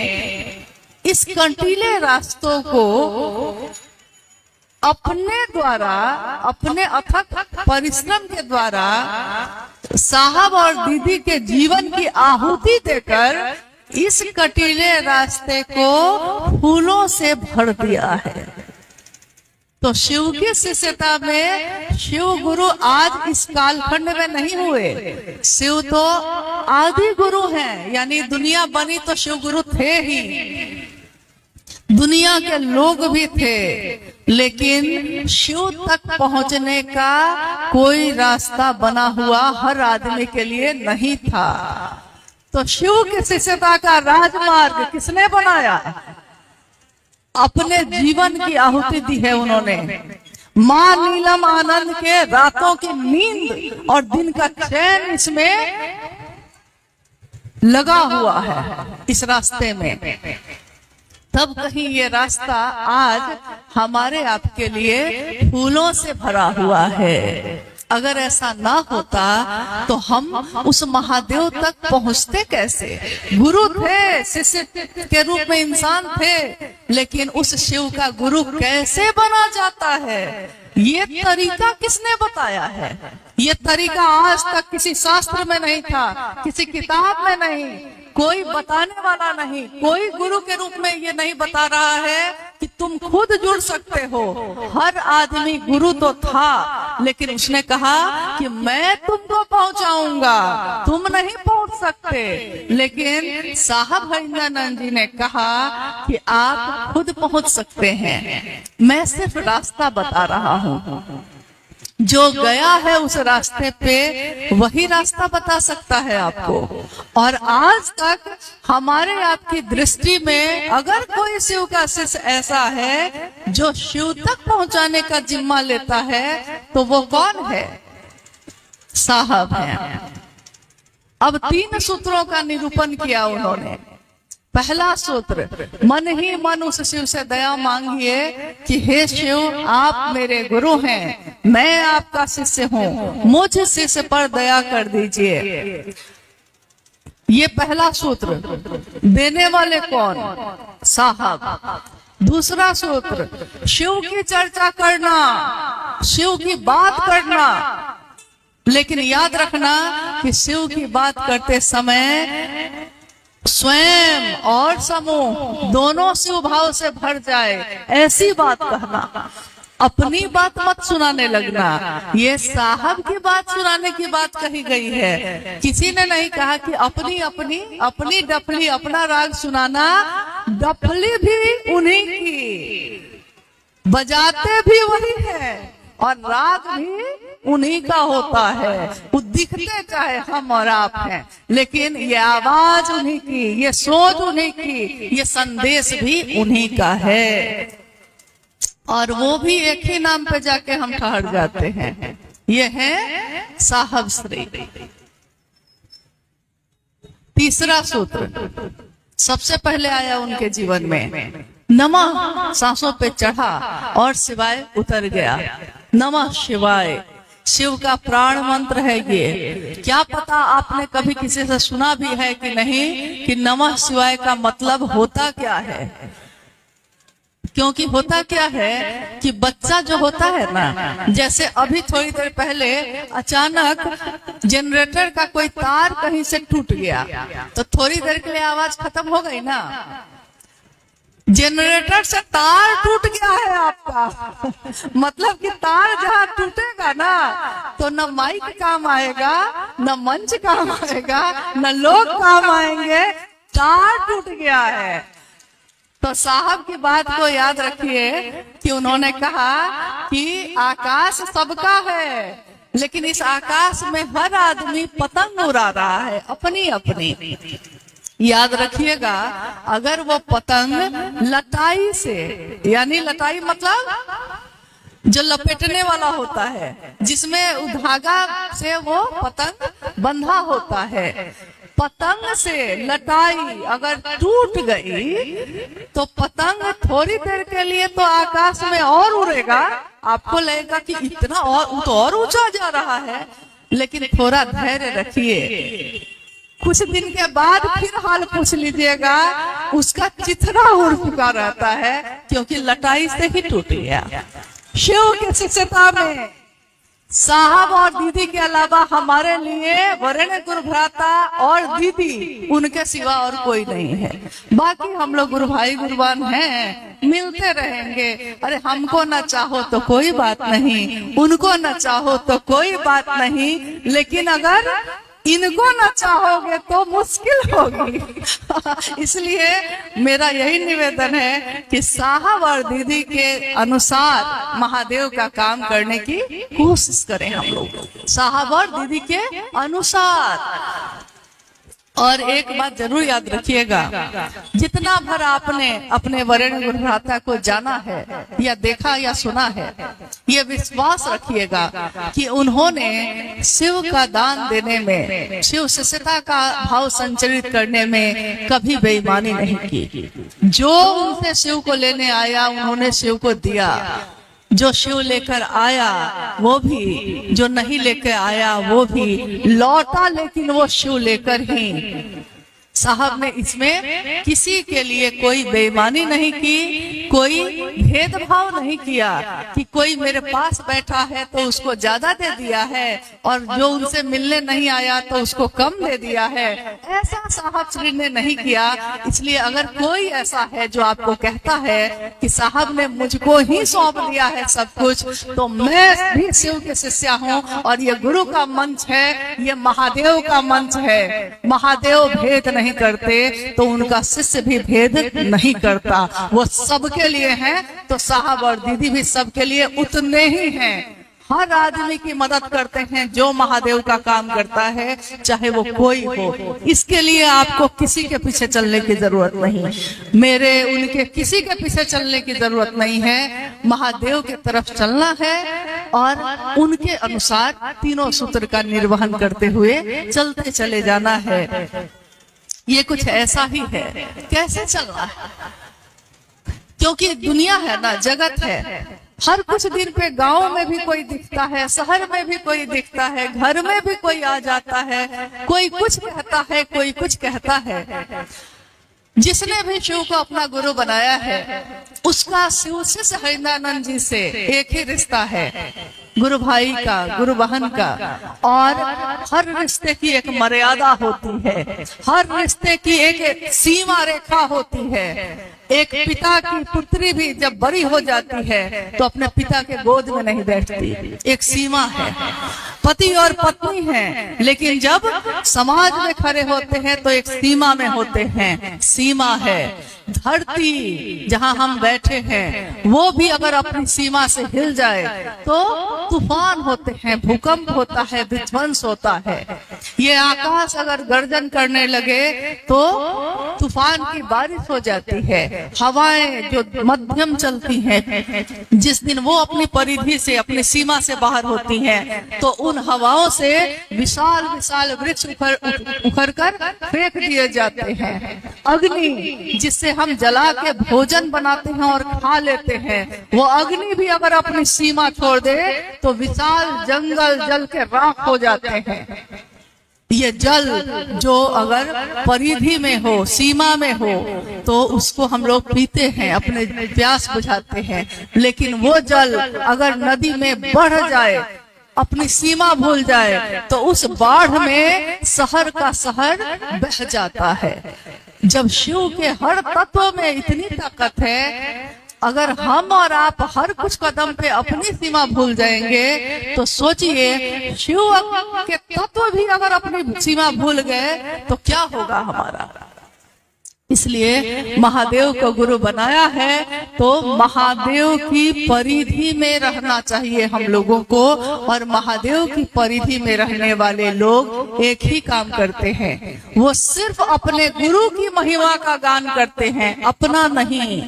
इस कंटीले रास्तों को अपने द्वारा, अपने अथक परिश्रम के द्वारा साहब और दीदी के जीवन की आहुति देकर इस कटीले रास्ते को फूलों से भर दिया है। तो शिव की शिष्यता में शिव गुरु आज इस कालखंड में नहीं हुए। शिव तो आदि गुरु हैं, यानी दुनिया बनी तो शिव गुरु थे ही, दुनिया के लोग भी थे, लेकिन शिव तक पहुंचने का कोई रास्ता बना हुआ हर आदमी के लिए नहीं था। तो शिव की शिष्यता का राजमार्ग किसने बनाया? अपने जीवन की आहुति दी है उन्होंने। मां नीलम आनंद के रातों की नींद और दिन का चैन इसमें लगा हुआ है, इस रास्ते में। तब कहीं ये रास्ता आज हमारे आपके लिए फूलों से भरा हुआ है। अगर ऐसा ना होता तो हम उस महादेव तक पहुंचते कैसे? गुरु थे, शिष्य के रूप में इंसान थे, लेकिन उस शिव का गुरु कैसे बना जाता है, ये तरीका किसने बताया है? ये तरीका आज तक किसी शास्त्र में नहीं था, किसी किताब में नहीं, कोई बताने वाला नहीं, कोई गुरु के रूप में ये नहीं बता रहा है कि तुम खुद जुड़ सकते हो। हर आदमी गुरु तो था, लेकिन उसने कहा कि मैं तुमको पहुंचाऊंगा, तुम नहीं पहुंच सकते। लेकिन साहब हरिंद्रानंद जी ने कहा कि आप खुद पहुंच सकते हैं, मैं सिर्फ रास्ता बता रहा हूं। जो गया है उस रास्ते पे वही रास्ता बता सकता है आपको। और आज तक हमारे आपकी दृष्टि में अगर कोई शिव का शिष्य ऐसा है जो शिव तक पहुंचाने का जिम्मा लेता है तो वो कौन है? साहब हैं। अब 3 सूत्रों का निरूपण किया उन्होंने। पहला सूत्र, मन ही मन उस शिव से दया मांगिए कि हे शिव आप मेरे गुरु हैं, मैं आपका शिष्य हूँ, मुझ शिष्य पर दया कर दीजिए। ये पहला सूत्र। देने वाले कौन? साहब। दूसरा सूत्र, शिव की चर्चा करना, शिव की बात करना। लेकिन याद रखना कि शिव की बात करते समय स्वयं और समूह दोनों शिव भाव से भर जाए, ऐसी बात कहना। अपनी बात मत सुनाने लगना। ये साहब की बात सुनाने की बात कही गई है। किसी ने नहीं कहा कि अपनी डफली अपना राग सुनाना। डफली भी उन्हीं की, बजाते भी वही है और राग भी उन्हीं का होता है। वो दिखते चाहे हम और आप हैं, लेकिन ये आवाज उन्हीं की, ये सोच उन्हीं की, ये संदेश भी उन्हीं का है। और वो भी एक ही नाम पे जाके हम ठहर जाते हैं। ये है साहब श्री। तीसरा सूत्र सबसे पहले आया उनके जीवन में। नमः सांसों पे चढ़ा और शिवाय उतर गया। नमः शिवाय शिव का प्राण मंत्र है ये। क्या पता आपने कभी किसी से सुना भी है कि नहीं कि नमः शिवाय का मतलब होता क्या है? क्योंकि होता क्या है कि बच्चा जो होता है ना, जैसे अभी थोड़ी देर पहले अचानक जनरेटर का कोई तार कहीं से टूट गया तो थोड़ी देर के लिए आवाज खत्म हो गई ना। जनरेटर से तार टूट गया है आपका, मतलब कि तार जहाँ टूटेगा ना तो न माइक काम आएगा, न मंच काम आएगा, न लोग काम आएंगे। तार टूट गया है। तो साहब की बात को याद रखिए कि उन्होंने कहा कि आकाश सबका है, लेकिन इस आकाश में हर आदमी पतंग उड़ा रहा है अपनी अपनी। याद रखिएगा, अगर वो पतंग लटाई से, यानी लटाई मतलब जो लपेटने वाला होता है, जिसमें धागा से वो पतंग बंधा होता है, पतंग से लटाई अगर टूट गई तो पतंग थोड़ी देर के लिए तो आकाश में और उड़ेगा, आपको लगेगा कि इतना और ऊंचा जा रहा है, लेकिन थोड़ा धैर्य रखिए। कुछ दिन के बाद फिर हाल पूछ लीजिएगा, उसका चिथड़ा उड़ चुका रहता है, क्योंकि लटाई से ही टूट गया। शिव की शिष्यता में साहब और दीदी के अलावा हमारे लिए वरेण्य गुरु भ्राता और दीदी, उनके सिवा और कोई नहीं है। बाकी हम लोग गुरु भाई गुरुवान हैं, मिलते रहेंगे। अरे हमको न चाहो तो कोई बात नहीं, उनको न चाहो तो कोई बात नहीं, लेकिन अगर इनको न चाहोगे तो मुश्किल होगी। इसलिए मेरा यही निवेदन है कि साहब और दीदी के अनुसार महादेव का काम करने की कोशिश करें हम लोग, साहब और दीदी के अनुसार। और एक बात जरूर याद रखिएगा, जितना भर आपने अपने वरेण्य गुरु भ्राता को जाना है या देखा या सुना है, ये विश्वास रखिएगा कि उन्होंने शिव का दान देने में, शिव शिष्यता का भाव संचरित करने में कभी बेईमानी नहीं की। जो उनसे शिव को लेने आया उन्होंने शिव को दिया, जो शिव लेकर आया वो भी, जो नहीं लेकर आया वो भी लौटा, लेकिन वो शिव लेकर ही। साहब ने इसमें किसी के लिए कोई बेईमानी नहीं की, कोई भेदभाव नहीं किया कि कोई मेरे पास बैठा है तो उसको ज्यादा दे दिया है और जो उनसे मिलने नहीं आया तो उसको कम दे दिया है। ऐसा साहब श्री ने नहीं किया। इसलिए अगर कोई ऐसा है जो आपको कहता है कि साहब ने मुझको ही सौंप दिया है सब कुछ, तो मैं भी शिव के शिष्या हूँ और ये गुरु का मंच है, ये महादेव का मंच है। महादेव भेद नहीं करते तो उनका शिष्य भी भेद नहीं करता। वो सबके लिए है, तो साहब और दीदी भी सबके लिए उतने ही हैं। हर आदमी की मदद करते हैं जो महादेव का काम करता है, चाहे वो कोई हो। इसके लिए आपको किसी के पीछे चलने की जरूरत नहीं, मेरे उनके किसी के पीछे चलने की जरूरत नहीं है। महादेव की तरफ चलना है और उनके अनुसार तीनों सूत्र का निर्वहन करते हुए चलते चले जाना है। ये कुछ ऐसा ही है। कैसे चलना है? क्योंकि दुनिया है ना, जगत है। हर कुछ दिन पे गांव में भी कोई दिखता है, शहर में भी कोई दिखता है, घर में भी कोई आ जाता है, कोई कुछ कहता है, कोई कुछ कहता है। जिसने भी शिव को अपना गुरु बनाया है उसका शिव से हरिनानंद जी से एक ही रिश्ता है, गुरु भाई का, गुरु बहन का। और हर रिश्ते की एक मर्यादा होती है, हर रिश्ते की एक सीमा रेखा होती है। एक पिता की पुत्री भी जब बड़ी हो जाती है तो अपने पिता के गोद में नहीं बैठती, एक सीमा है। पति और पत्नी हैं, लेकिन जब समाज में खड़े होते हैं तो एक सीमा में होते हैं, सीमा है। धरती जहां हम बैठे हैं वो भी अगर अपनी सीमा से हिल जाए तो तूफान होते हैं, भूकंप होता है, विध्वंस होता है। ये आकाश अगर गर्जन करने लगे तो तूफान की बारिश हो जाती है। हवाएं जो मध्यम चलती हैं, जिस दिन वो अपनी परिधि से, अपनी सीमा से बाहर होती हैं, तो उन हवाओं से विशाल विशाल वृक्ष उखड़ कर फेंक दिए जाते हैं। अग्नि जिससे हम जला के भोजन बनाते हैं और खा लेते हैं, वो अग्नि भी अगर अपनी सीमा छोड़ दे तो विशाल जंगल जल के राख हो जाते हैं। ये जल जो अगर परिधि में हो, सीमा में हो, तो उसको हम लोग पीते हैं, अपने प्यास बुझाते हैं। लेकिन वो जल अगर नदी में बढ़ जाए, अपनी सीमा भूल जाए, तो उस बाढ़ में शहर का शहर बह जाता है। जब शिव के हर तत्व में इतनी ताकत है, अगर हम और आप हर कुछ कदम पे अपनी सीमा भूल जाएंगे तो सोचिए शिव के तत्व भी अगर अपनी सीमा भूल गए तो क्या होगा हमारा। इसलिए महादेव को गुरु बनाया है तो महादेव की परिधि में रहना चाहिए हम लोगों को। और महादेव की परिधि में रहने वाले लोग एक ही काम करते हैं, वो सिर्फ अपने गुरु की महिमा का गान करते हैं, अपना नहीं,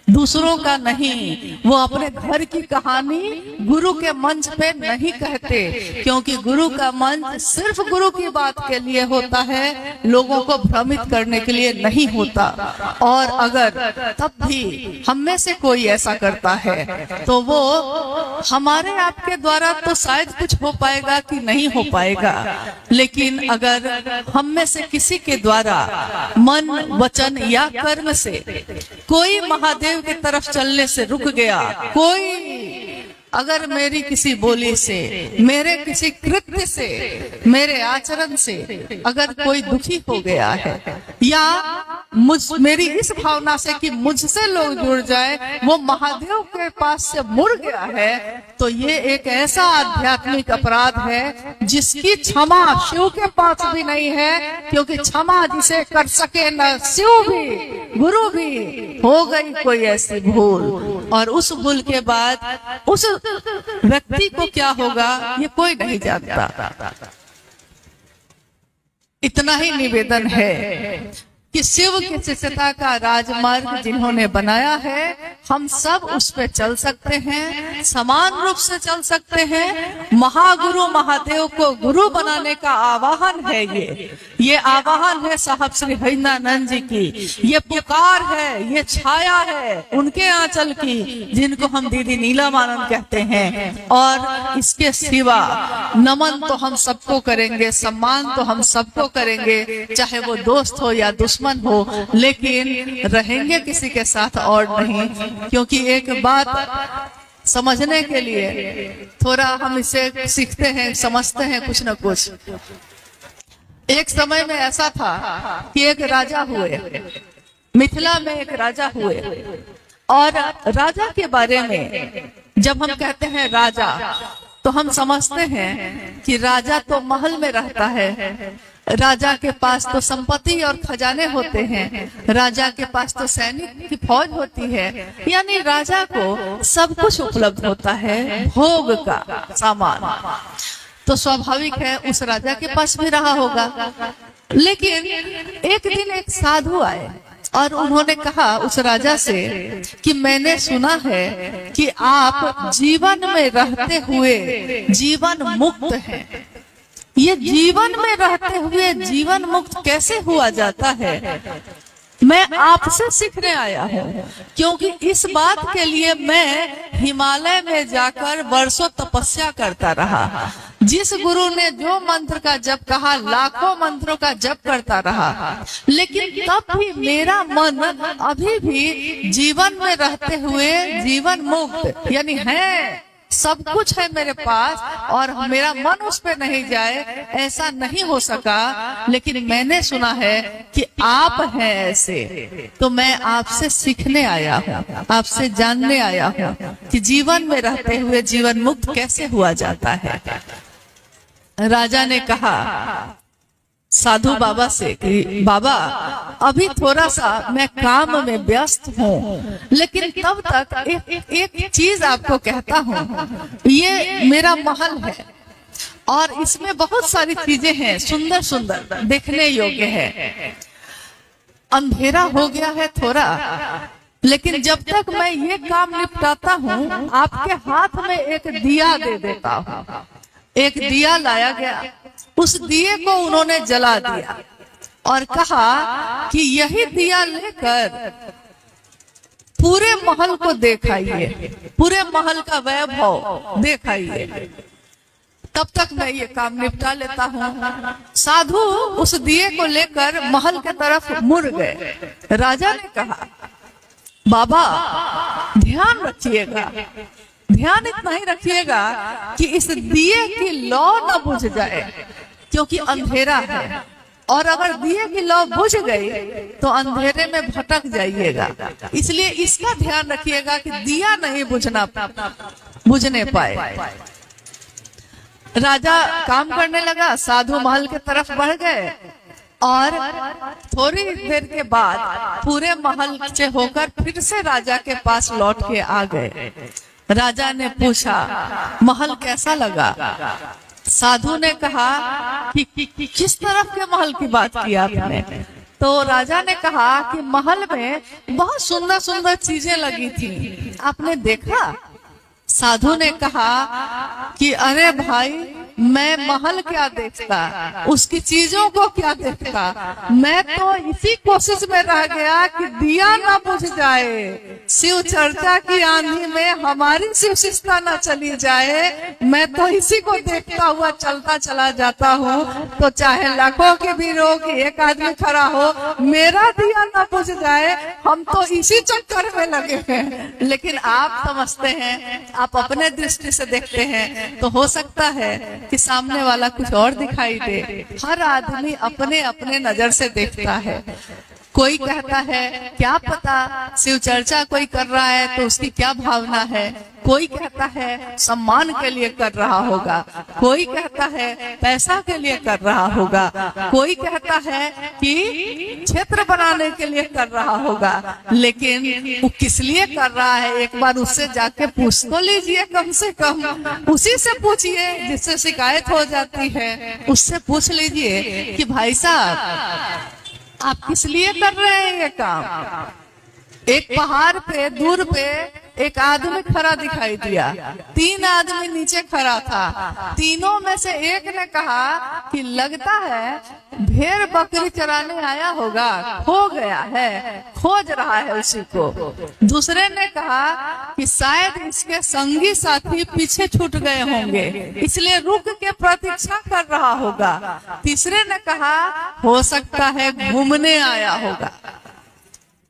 दूसरों का नहीं। वो अपने घर की कहानी गुरु के मंच पे नहीं कहते, क्योंकि गुरु का मंच सिर्फ गुरु की बात के लिए होता है, लोगों को भ्रमित करने के लिए नहीं होता। और अगर तब भी हम में से कोई ऐसा करता है तो वो हमारे आपके द्वारा तो शायद कुछ हो पाएगा कि नहीं हो पाएगा, लेकिन अगर हम में से किसी के द्वारा मन, वचन या कर्म से कोई महादेव की तरफ चलने से रुक गया, कोई अगर मेरी किसी बोली से, मेरे किसी कृत्य से, मेरे आचरण से अगर कोई दुखी हो गया है, या मेरी इस भावना से कि मुझसे लोग जुड़ जाए, वो महादेव के पास से मुड़ गया है, तो ये एक ऐसा आध्यात्मिक अपराध है जिसकी क्षमा शिव के पास भी नहीं है। क्योंकि क्षमा जिसे कर सके न शिव भी, गुरु भी, हो गई कोई ऐसी भूल, और उस भूल के बाद उस व्यक्ति को क्या होगा ये कोई नहीं जानता। इतना ही निवेदन है कि शिव की शिष्यता का राजमार्ग जिन्होंने बनाया है, हम सब उस पे चल सकते हैं, समान रूप से चल सकते हैं। महागुरु महादेव को गुरु बनाने का आवाहन है, ये आवाहन है साहब श्री हरिनानंद जी की, ये पुकार है, ये छाया है उनके आंचल की, जिनको हम दीदी नीलम आनंद कहते हैं। और इसके सिवा नमन तो हम सबको करेंगे, सम्मान तो हम सबको करेंगे, चाहे वो दोस्त हो या दुश्मन हो, लेकिन रहेंगे किसी के साथ और नहीं, क्योंकि एक बात समझने के लिए थोड़ा हम इसे सीखते हैं, समझते हैं कुछ न कुछ। एक समय में ऐसा था कि एक राजा हुए, मिथिला में एक राजा हुए, और राजा के बारे में जब हम कहते हैं राजा, तो हम समझते हैं कि राजा तो महल में रहता है, राजा के पास तो संपत्ति और खजाने होते हैं, राजा के पास तो सैनिक की फौज होती है, यानी राजा को सब कुछ उपलब्ध होता है, भोग का सामान। तो स्वाभाविक है उस राजा के पास भी रहा होगा। लेकिन एक दिन एक साधु आए और उन्होंने कहा उस राजा से कि मैंने सुना है कि आप जीवन में रहते हुए जीवन मुक्त हैं। ये जीवन में रहते हुए जीवन मुक्त कैसे हुआ जाता है? मैं आपसे सीखने आया हूँ, क्योंकि इस बात के लिए मैं हिमालय में जाकर वर्षों तपस्या करता रहा। जिस गुरु ने जो मंत्र का जप कहा, लाखों मंत्रों का जप करता रहा, लेकिन तब भी मेरा मन अभी भी जीवन में रहते हुए जीवन मुक्त, यानी है सब कुछ है मेरे पास और मेरा मन उस पे नहीं जाए, ऐसा नहीं हो सका। लेकिन मैंने सुना है कि आप हैं ऐसे, तो मैं आपसे सीखने आया हूँ, आपसे जानने आया हूँ कि जीवन में रहते हुए जीवन मुक्त कैसे हुआ जाता है। राजा ने कहा साधु बाबा से कि बाबा अभी थोड़ा सा मैं काम में व्यस्त हूँ, लेकिन तब तक एक चीज आपको कहता हूँ। ये मेरा महल है और इसमें बहुत सारी चीजें हैं, सुंदर सुंदर, देखने योग्य है। अंधेरा हो गया है थोड़ा, लेकिन जब तक मैं ये काम निपटाता हूँ आपके हाथ में एक दिया दे देता हूँ। एक दिया लाया गया, उस दिए को उन्होंने जला दिया और कहा कि यही दिया लेकर पूरे महल को दिखाइए, पूरे महल का वैभव दिखाइए, तब तक मैं ये काम निपटा लेता हूँ। साधु उस दिए को लेकर महल के तरफ मुड़ गए। राजा ने कहा बाबा ध्यान रखिएगा, ध्यान इतना ही रखिएगा कि इस दिए की लौ न बुझ जाए, क्योंकि अंधेरा है, और अगर दिए की लौ बुझ गई तो अंधेरे में भटक जाइएगा। इसलिए इसका ध्यान रखिएगा कि दिया नहीं बुझने पाए। राजा काम करने लगा, साधु महल के तरफ बढ़ गए और थोड़ी देर के बाद पूरे महल से होकर फिर से राजा के पास लौट के आ गए। राजा ने पूछा महल कैसा लगा? साधु ने कहा कि किस तरफ के महल की बात की आपने? तो राजा ने कहा कि महल में बहुत सुंदर सुंदर चीजें लगी थी, आपने देखा? साधु ने कहा कि अरे भाई मैं महल क्या देखता, उसकी चीजों को क्या देखता, मैं तो इसी कोशिश में रह गया कि दिया ना बुझ जाए, शिव चर्चा की आंधी में हमारी शिव शिष्टा ना चली जाए, मैं तो इसी को देखता हुआ चलता चला जाता हूँ। तो चाहे लाखों के भी हो कि एक आदमी खड़ा हो, मेरा दिया ना बुझ जाए, हम तो इसी चक्कर में लगे हैं। लेकिन आप समझते हैं, आप अपने दृष्टि से देखते हैं, तो हो सकता है कि सामने वाला कुछ और दिखाई दे। हर आदमी अपने अपने नजर से देखता है। कोई कहता है क्या पता शिव चर्चा कोई कर रहा है तो उसकी क्या भावना है, कोई कहता है सम्मान के लिए कर रहा होगा, कोई कहता है पैसा के लिए कर रहा होगा, कोई कहता है कि क्षेत्र बनाने के लिए कर रहा होगा। लेकिन वो किस लिए कर रहा है एक बार उससे जाके पूछ तो लीजिए, कम से कम उसी से पूछिए जिससे शिकायत हो जाती है, उससे पूछ लीजिए कि भाई साहब आप किस लिए कर रहे हैं ये काम। एक पहाड़ पे दूर पे एक आदमी खड़ा दिखाई दिया, 3 आदमी नीचे खड़ा था, तीनों में से एक ने कहा कि लगता है भेड़ बकरी चराने आया होगा, खो गया है, खोज रहा है उसी को। दूसरे ने कहा कि शायद इसके संगी साथी पीछे छूट गए होंगे, इसलिए रुक के प्रतीक्षा कर रहा होगा। तीसरे ने कहा हो सकता है घूमने आया होगा।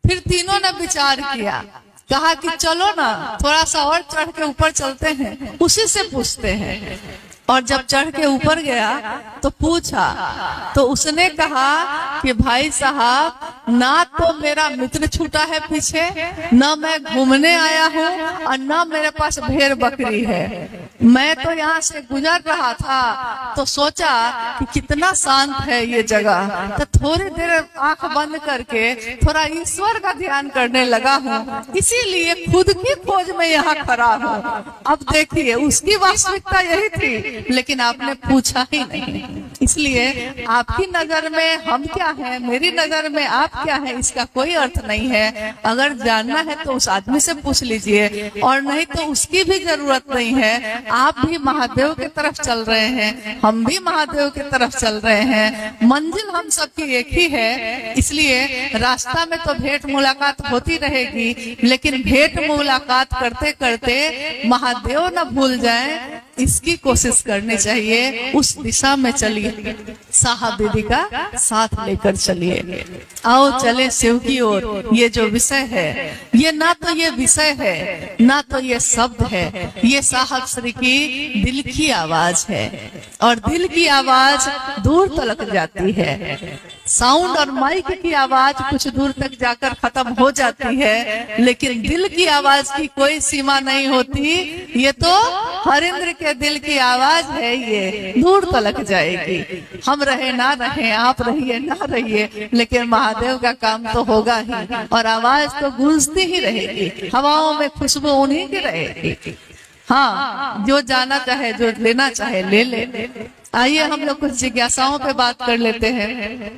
फिर तीनों ने विचार किया कहा कि चलो ना थोड़ा सा और चढ़ के ऊपर चलते हैं, उसी से पूछते हैं। और जब चढ़ के ऊपर गया तो पूछा, तो उसने कहा कि भाई साहब, ना तो मेरा मित्र छूटा है पीछे, ना मैं घूमने आया हूँ, और ना मेरे पास भेड़ बकरी है। मैं तो यहाँ से गुजर रहा था तो सोचा कि कितना शांत है ये जगह, तो थोड़ी देर आंख बंद करके थोड़ा ईश्वर का ध्यान करने लगा हूँ, इसीलिए खुद की खोज में यहाँ खड़ा हूँ। अब देखिए, उसकी वास्तविकता यही थी, लेकिन आपने पूछा ही नहीं। इसलिए आपकी नजर में हम क्या हैं, मेरी नजर में आप क्या हैं, इसका कोई अर्थ नहीं है। अगर जानना है तो उस आदमी से पूछ लीजिए, और नहीं तो उसकी भी जरूरत नहीं है। आप भी महादेव की तरफ चल रहे हैं, हम भी महादेव की तरफ चल रहे हैं, मंजिल हम सबकी एक ही है। इसलिए रास्ता में तो भेंट मुलाकात होती रहेगी, लेकिन भेंट मुलाकात करते करते महादेव न भूल जाए, इसकी कोशिश करनी चाहिए। उस दिशा में चलिए, साहब दीदी का साथ लेकर चलिए। आओ चले शिव की ओर। ये जो विषय है, ये ना तो ये विषय है, ना तो ये शब्द है, ये साहब श्री की दिल की आवाज है। और दिल की आवाज दूर तक जाती है। साउंड और माइक की आवाज कुछ दूर तक जाकर खत्म हो जाती है, लेकिन दिल की आवाज की कोई सीमा नहीं होती। ये तो हरेंद्र के दिल की आवाज है, ये दूर तक जाएगी। हम रहे ना रहे, आप रहिए ना रहिए, लेकिन महादेव का काम तो होगा ही, और आवाज तो गूंजती ही रहेगी, हवाओं में खुशबू उन्हीं की रहेगी। हाँ, जो जाना चाहे, जो लेना चाहे ले ले। आइए हम लोग कुछ जिज्ञासाओं पे बात कर लेते हैं।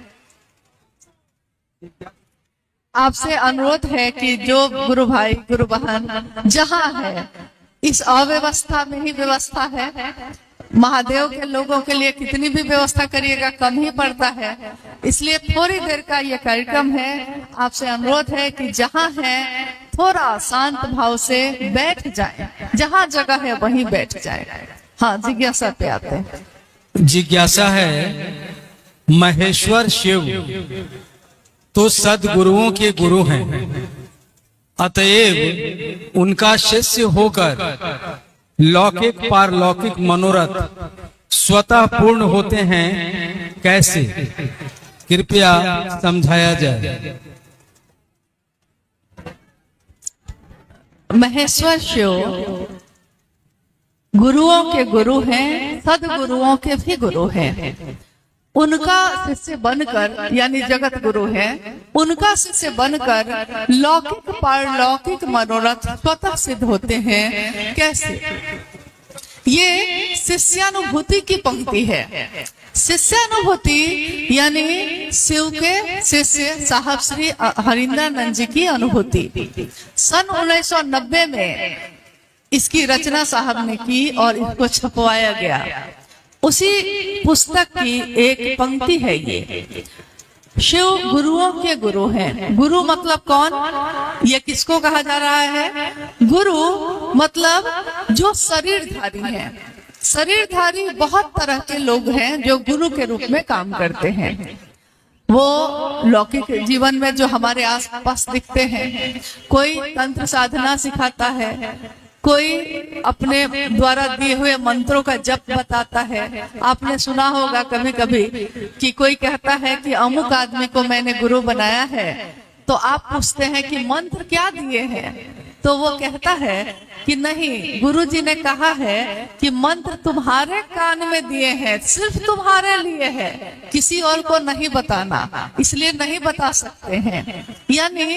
आपसे अनुरोध है कि जो गुरु भाई गुरु बहन जहाँ है, इस अव्यवस्था में ही व्यवस्था है। महादेव के लोगों के लिए कितनी भी व्यवस्था करिएगा कम ही पड़ता है। इसलिए थोड़ी देर का ये कार्यक्रम है। आपसे अनुरोध है कि जहाँ है थोड़ा शांत भाव से बैठ जाए, जहाँ जगह है वहीं बैठ जाए। हाँ, जिज्ञासा पे आते हैं। जिज्ञासा है, महेश्वर शिव तो सदगुरुओं के गुरु हैं, अतएव उनका शिष्य होकर लौकिक पारलौकिक मनोरथ स्वतः पूर्ण होते हैं, कैसे? कृपया समझाया जाए। महेश्वर शिव गुरुओं के गुरु हैं, सदगुरुओं के भी गुरु हैं। उनका शिष्य बनकर, यानी जगत गुरु है, उनका शिष्य बनकर लौकिक पारलौकिक मनोरथ स्वतः सिद्ध होते हैं। कैसे? ये शिष्यानुभूति की पंक्ति है। शिष्यानुभूति यानी शिव के शिष्य साहब श्री हरिंद्रानंद जी की अनुभूति। सन 1990 में इसकी रचना साहब ने की और इसको छपवाया गया। उसी पुस्तक की एक पंक्ति है ये, शिव गुरुओं के गुरु हैं। गुरु मतलब कौन? ये किसको कहा जा रहा है? गुरु मतलब जो शरीरधारी हैं। शरीरधारी बहुत तरह के लोग हैं जो गुरु के रूप में काम करते हैं। वो लौकिक जीवन में जो हमारे आसपास दिखते हैं, कोई तंत्र साधना सिखाता है, कोई अपने द्वारा दिए हुए मंत्रों का जप बताता है। आपने सुना होगा कभी कभी कि कोई कहता है कि अमुक आदमी को मैंने गुरु बनाया है, तो आप पूछते हैं कि मंत्र क्या दिए हैं, तो वो कहता है कि नहीं, गुरुजी ने कहा है कि मंत्र तुम्हारे कान में दिए हैं, सिर्फ तुम्हारे लिए है, किसी और को नहीं बताना, इसलिए नहीं बता सकते हैं। यानी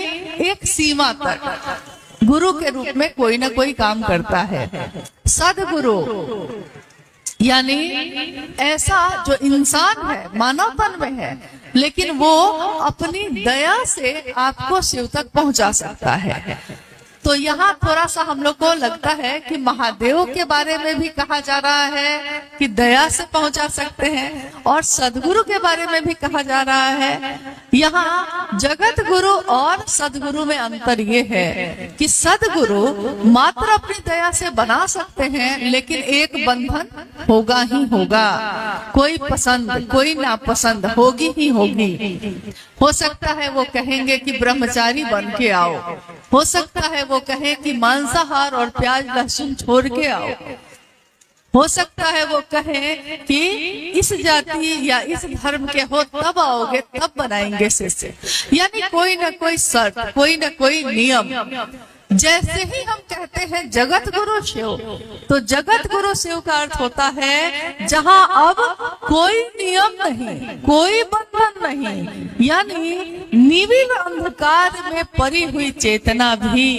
एक सीमा तक गुरु के रूप में कोई ना कोई काम करता है। सदगुरु यानी ऐसा जो इंसान है, मानव तन में है, लेकिन वो अपनी दया से आपको शिव तक पहुंचा सकता है। तो यहाँ थोड़ा सा हम लोग को लगता है कि महादेव के बारे में भी कहा जा रहा है कि दया से पहुंचा सकते हैं, और सदगुरु के बारे में भी कहा जा रहा है यहाँ जगत गुरु और सदगुरु में अंतर ये है कि सदगुरु मात्र अपनी दया से बना सकते हैं, लेकिन एक बंधन होगा ही होगा। कोई पसंद कोई नापसंद होगी ही होगी। हो सकता है वो कहेंगे कि ब्रह्मचारी बन के आओ, हो सकता है वो कहे कि मांसाहार और प्याज लहसुन छोड़ के आओ, हो सकता है वो कहे कि इस जाति या इस धर्म के हो तब आओगे, तब बनाएंगे शिष्य। यानी कोई ना कोई शर्त, कोई ना कोई नियम। जैसे ही हम कहते हैं जगत गुरु शिव, तो जगत गुरु शिव का अर्थ होता है जहां अब कोई नियम नहीं, कोई बंधन नहीं। यानी निविड़ अंधकार में परी हुई चेतना भी,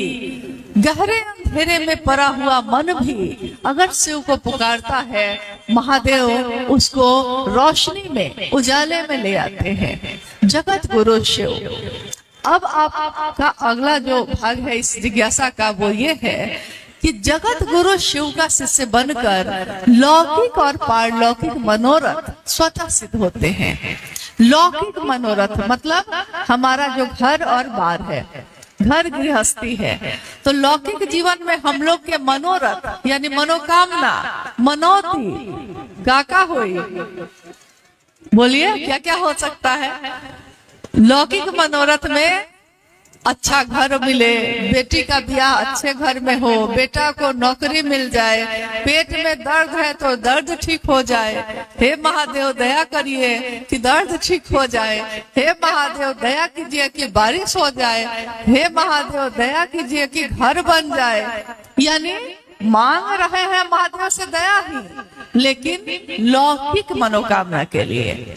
गहरे अंधेरे में पड़ा हुआ मन भी अगर शिव को पुकारता है, महादेव उसको रोशनी में, उजाले में ले आते हैं। जगत गुरु शिव। अब आपका अगला जो भाग है इस जिज्ञासा का, वो ये है कि जगत गुरु शिव का शिष्य बनकर लौकिक और पारलौकिक मनोरथ स्वतः सिद्ध होते हैं। लौकिक मनोरथ मतलब हमारा जो घर और बार है, घर गृहस्थी है, तो लौकिक जीवन में हम लोग के मनोरथ यानी मनोकामना, मनोती काका होई, बोलिए क्या क्या हो सकता है। लौकिक मनोरथ में अच्छा घर मिले, बेटी का ब्याह अच्छे घर में हो, बेटा को नौकरी मिल जाए, पेट में दर्द है तो दर्द ठीक हो जाए, हे महादेव दया करिए कि दर्द ठीक हो जाए, हे महादेव दया कीजिए कि बारिश हो जाए, हे महादेव दया कीजिए कि घर बन जाए। यानी मांग रहे हैं महादेव से दया ही, लेकिन लौकिक मनोकामना के लिए।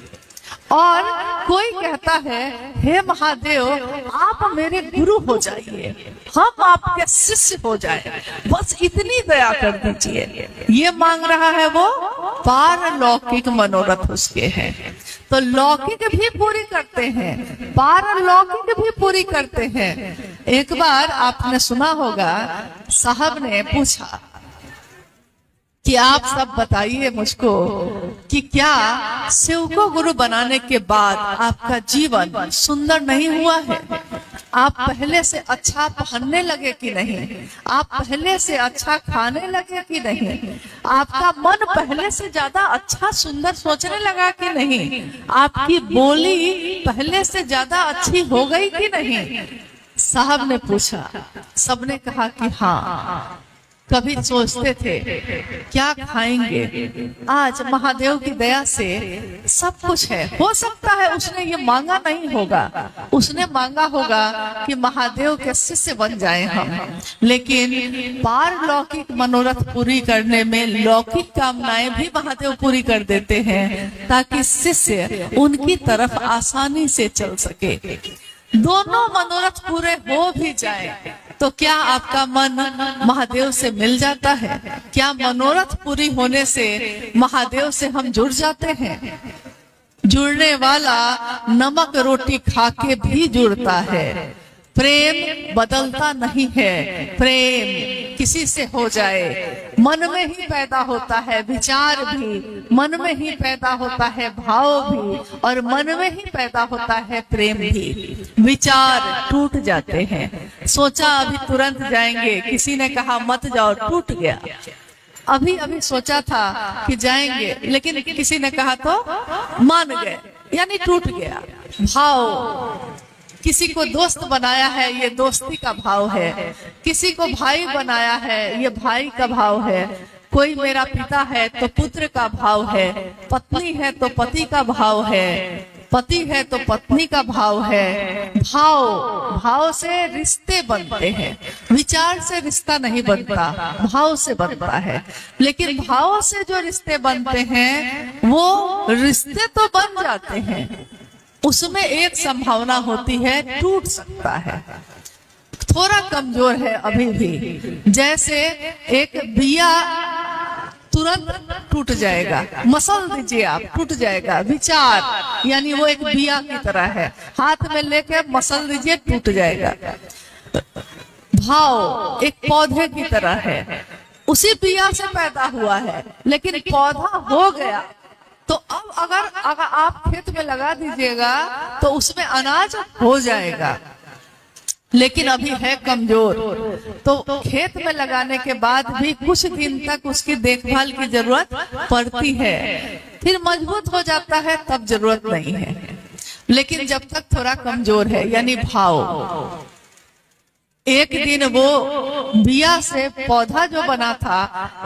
और कोई कहता है हे महादेव आप मेरे गुरु हो जाइए, हम आपके शिष्य हो जाए, बस इतनी दया कर दीजिए। ये मांग रहा है वो पारलौकिक मनोरथ उसके हैं। तो लौकिक भी पूरी करते हैं, पारलौकिक भी पूरी करते हैं। एक बार आपने सुना होगा, साहब ने पूछा कि आप सब बताइए मुझको कि क्या शिव को गुरु बनाने के बाद आपका जीवन सुंदर नहीं हुआ है? आप पहले से अच्छा पहनने लगे कि नहीं? आप पहले से अच्छा खाने लगे कि नहीं? आपका मन पहले से ज्यादा अच्छा सुंदर सोचने लगा कि नहीं? आपकी बोली पहले से ज्यादा अच्छी हो गई कि नहीं? साहब ने पूछा, सबने कहा कि हाँ। कभी सोचते थे क्या खाएंगे, आज महादेव की दया से सब कुछ है। हो सकता है उसने ये मांगा नहीं होगा, उसने मांगा होगा कि महादेव के शिष्य बन जाएं हम, लेकिन पारलौकिक मनोरथ पूरी करने में लौकिक कामनाएं भी महादेव पूरी कर देते हैं ताकि शिष्य उनकी तरफ आसानी से चल सके। दोनों मनोरथ पूरे हो भी जाए तो क्या आपका मन महादेव से मिल जाता है? क्या मनोरथ पूरी होने से महादेव से हम जुड़ जाते हैं? जुड़ने वाला नमक रोटी खा के भी जुड़ता है। प्रेम बदलता नहीं है, प्रेम किसी से हो जाए मन में ही पैदा होता है, विचार भी मन में ही पैदा होता है, भाव भी, और मन में ही पैदा होता है प्रेम भी। विचार टूट जाते हैं, सोचा अभी तुरंत जाएंगे, किसी ने कहा मत जाओ, टूट गया। अभी अभी सोचा था कि जाएंगे, लेकिन किसी ने कहा तो मान गए, यानी टूट गया। भाव, किसी को दोस्त बनाया है, ये दोस्ती का भाव है। किसी को भाई बनाया है, ये भाई का भाव है। कोई मेरा पिता है तो पुत्र का भाव है, पत्नी है तो पति का भाव है, पति है तो पत्नी का भाव है। भाव से रिश्ते बनते हैं, विचार से रिश्ता नहीं बनता, भाव से बनता है। लेकिन भाव से जो रिश्ते बनते हैं वो रिश्ते तो बन जाते हैं, उसमें एक संभावना होती है टूट सकता है, थोड़ा कमजोर है अभी भी। जैसे एक बिया तुरंत टूट जाएगा, मसल दीजिए आप, टूट जाएगा। विचार यानी वो एक बिया की तरह है, हाथ में लेके मसल दीजिए, टूट जाएगा। भाव एक पौधे की तरह है, उसी बिया से पैदा हुआ है, लेकिन पौधा हो गया तो अब अगर आप खेत में लगा दीजिएगा तो उसमें अनाज हो जाएगा, लेकिन अभी है कमजोर, तो खेत में लगाने के बाद भी कुछ दिन तक उसकी देखभाल की जरूरत पड़ती है, फिर मजबूत हो जाता है तब जरूरत नहीं है। लेकिन जब तक थोड़ा कमजोर है यानी भाव, एक दिन वो बिया से पौधा जो बना था,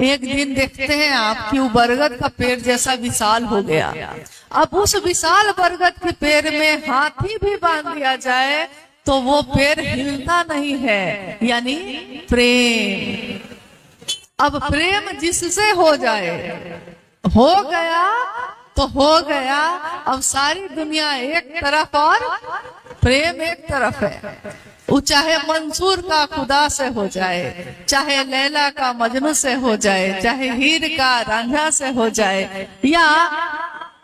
एक दिन देखते हैं आप कि वो बरगद का पेड़ जैसा विशाल हो गया। अब उस विशाल बरगद के पेड़ में हाथी भी बांध दिया जाए तो वो पेड़ हिलता नहीं है, यानी प्रेम। अब प्रेम जिससे हो जाए, हो गया तो हो गया। अब सारी दुनिया एक तरफ और प्रेम एक तरफ है। वो चाहे मंसूर का खुदा से हो जाए, चाहे लैला का मजनू से हो जाए, चाहे हीर का रांझा से हो जाए, या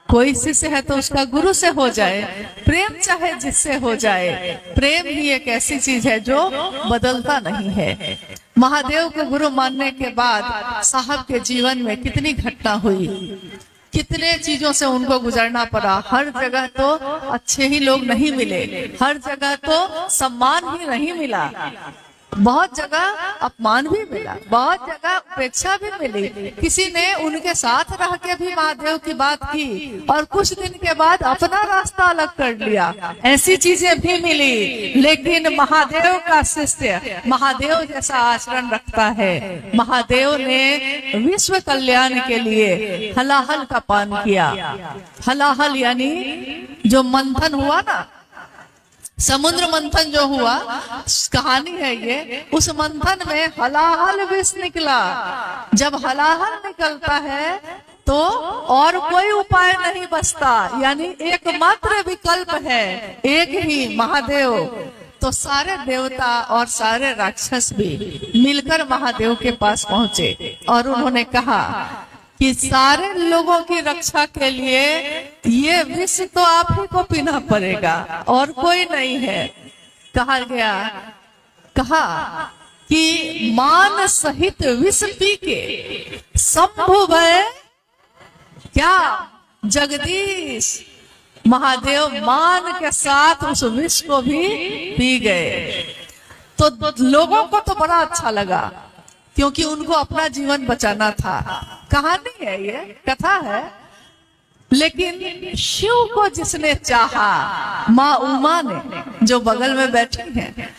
कोई शिष्य है तो उसका गुरु से हो जाए, प्रेम चाहे जिससे हो जाए। प्रेम ही एक ऐसी चीज है जो बदलता नहीं है। महादेव को गुरु मानने के बाद साहब के जीवन में कितनी घटना हुई, कितने चीजों से उनको गुजरना पड़ा। हर जगह तो अच्छे ही लोग नहीं मिले, हर जगह तो सम्मान ही नहीं मिला, बहुत जगह अपमान भी मिला, बहुत जगह उपेक्षा भी मिली। किसी ने उनके साथ रह के भी महादेव की बात की और कुछ दिन के बाद अपना रास्ता अलग कर लिया, ऐसी चीजें भी मिली। लेकिन महादेव का शिष्य महादेव जैसा आचरण रखता है। महादेव ने विश्व कल्याण के लिए हलाहल का पान किया। हलाहल यानी जो मंथन हुआ ना, समुद्र मंथन जो हुआ, कहानी है ये। उस मंथन में हलाहल विष निकला। जब हलाहल निकलता है तो और कोई उपाय नहीं बचता, यानी एकमात्र विकल्प है एक ही, महादेव। तो सारे देवता और सारे राक्षस भी मिलकर महादेव के पास पहुंचे और उन्होंने कहा कि सारे लोगों की रक्षा के लिए ये विष तो आप ही को पीना पड़ेगा और कोई नहीं है। कहा गया, कहा कि मान सहित विष पी के शंभु भय क्या जगदीश। महादेव मान के साथ उस विष को भी पी गए। तो लोगों को तो बड़ा अच्छा लगा, क्योंकि उनको अपना जीवन बचाना था। कहानी है ये, कथा है। लेकिन शिव को जिसने चाहा, माँ उमा ने जो बगल में बैठी है,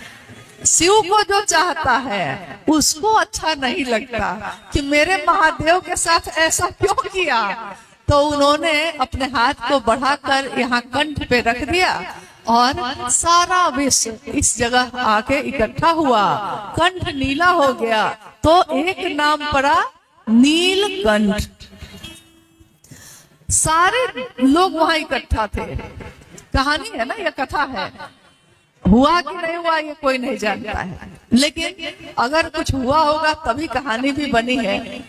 शिव को जो चाहता है उसको अच्छा नहीं लगता कि मेरे महादेव के साथ ऐसा क्यों किया। तो उन्होंने अपने हाथ को बढ़ाकर यहाँ कंठ पे रख दिया और सारा विष इस जगह आके इकट्ठा हुआ, कंठ नीला हो गया। तो एक नाम पड़ा नीलकंठ। सारे लोग वहां इकट्ठा थे। कहानी है ना, ये कथा है। हुआ कि नहीं हुआ ये कोई नहीं जानता है, लेकिन अगर कुछ हुआ होगा तभी कहानी भी बनी है।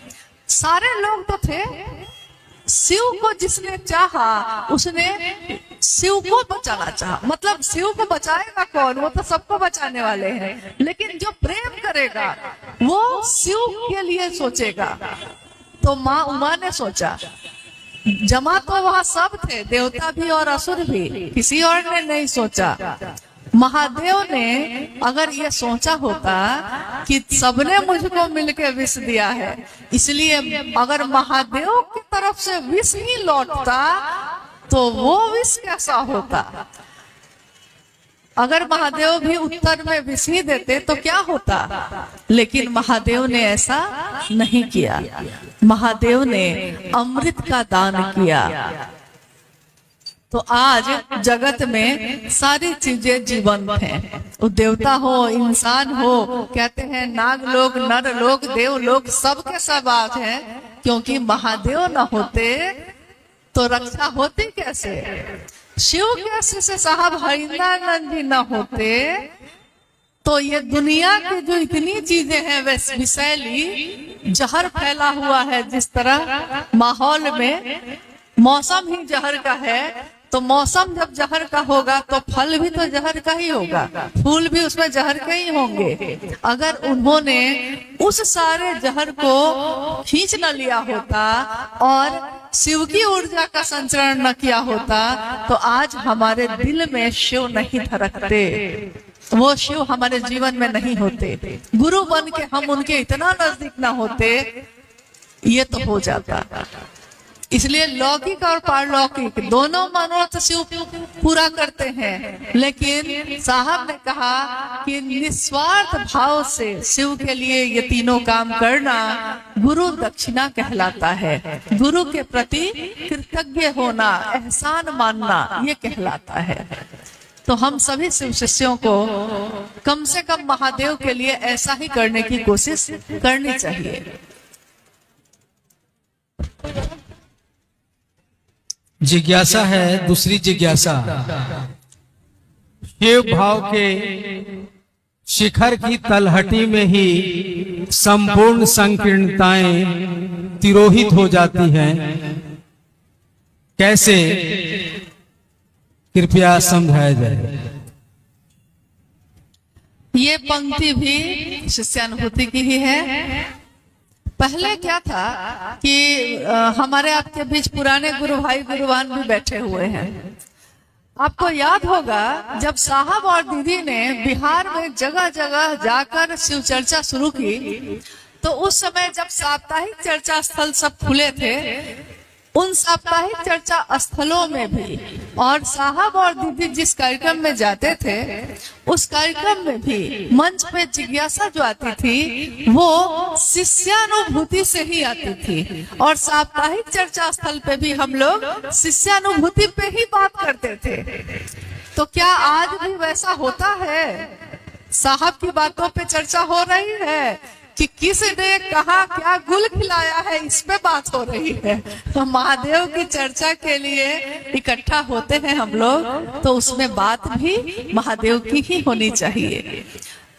सारे लोग तो थे। शिव को जिसने चाहा उसने शिव को बचाना चाहा। मतलब शिव को बचाएगा कौन, वो तो सबको बचाने वाले हैं। लेकिन जो प्रेम करेगा वो शिव के लिए सोचेगा। तो माँ उमा ने सोचा, जमा तो वहां सब थे, देवता भी और असुर भी, किसी और ने नहीं सोचा। महादेव ने अगर ये सोचा होता कि सबने मुझको मिलके विष दिया है, इसलिए अगर महादेव की तरफ से विष ही लौटता तो वो विष कैसा होता। अगर महादेव भी उत्तर में विष ही देते तो क्या होता। लेकिन महादेव ने ऐसा नहीं किया। महादेव ने अमृत का दान किया। तो आज जगत में सारी चीजें जीवंत हैं। वो देवता हो, इंसान हो, कहते हैं नाग लोग, नर लोग, देव लोग, सबके सब आज हैं। क्योंकि महादेव न होते तो रक्षा होती कैसे। शिव के शिष्य साहब हरिंद्रानंद जी न होते तो ये दुनिया की जो इतनी चीजें हैं वैसे विषैली, जहर फैला हुआ है जिस तरह माहौल में, मौसम ही जहर का है। तो मौसम जब जहर का होगा तो फल भी तो जहर का ही होगा, फूल भी उसमें जहर के ही होंगे। अगर उन्होंने उस सारे जहर को खींच न लिया होता और शिव की ऊर्जा का संचरण न किया होता तो आज हमारे दिल में शिव नहीं धड़कते, वो शिव हमारे जीवन में नहीं होते, गुरु बन के हम उनके इतना नजदीक ना होते, ये तो हो जाता। इसलिए लौकिक और पारलौकिक दोनों मनोरथ शिव पूरा करते हैं, लेकिन साहब ने कहा कि निस्वार्थ भाव से शिव के लिए ये तीनों काम करना गुरु दक्षिणा कहलाता है। गुरु के प्रति कृतज्ञ होना, एहसान मानना, ये कहलाता है। तो हम सभी शिव शिष्यों को कम से कम महादेव के लिए ऐसा ही करने की कोशिश करनी चाहिए। जिज्ञासा है दूसरी जिज्ञासा, शिव भाव के शिखर की तलहटी में ही संपूर्ण संकीर्णताएं तिरोहित हो जाती हैं, कैसे कृपया समझाया जाए। ये पंक्ति भी शिष्यानुभूति की ही है। पहले क्या था कि हमारे आपके बीच पुराने गुरु भाई गुरुवान भी बैठे हुए हैं। आपको याद होगा जब साहब और दीदी ने बिहार में जगह जगह जाकर शिव चर्चा शुरू की, तो उस समय जब साप्ताहिक चर्चा स्थल सब खुले थे, उन साप्ताहिक चर्चा स्थलों में भी और साहब और दीदी जिस कार्यक्रम में जाते थे, उस कार्यक्रम में भी मंच पे जिज्ञासा जो आती थी वो शिष्यानुभूति से ही आती थी, और साप्ताहिक चर्चा स्थल पे भी हम लोग शिष्यानुभूति पे ही बात करते थे। तो क्या आज भी वैसा होता है? साहब की बातों पे चर्चा हो रही है कि किसने कहा क्या गुल खिलाया है, इस पे बात हो रही है। तो महादेव की चर्चा के लिए इकट्ठा होते हैं हम लोग, तो उसमें बात भी महादेव की ही होनी चाहिए।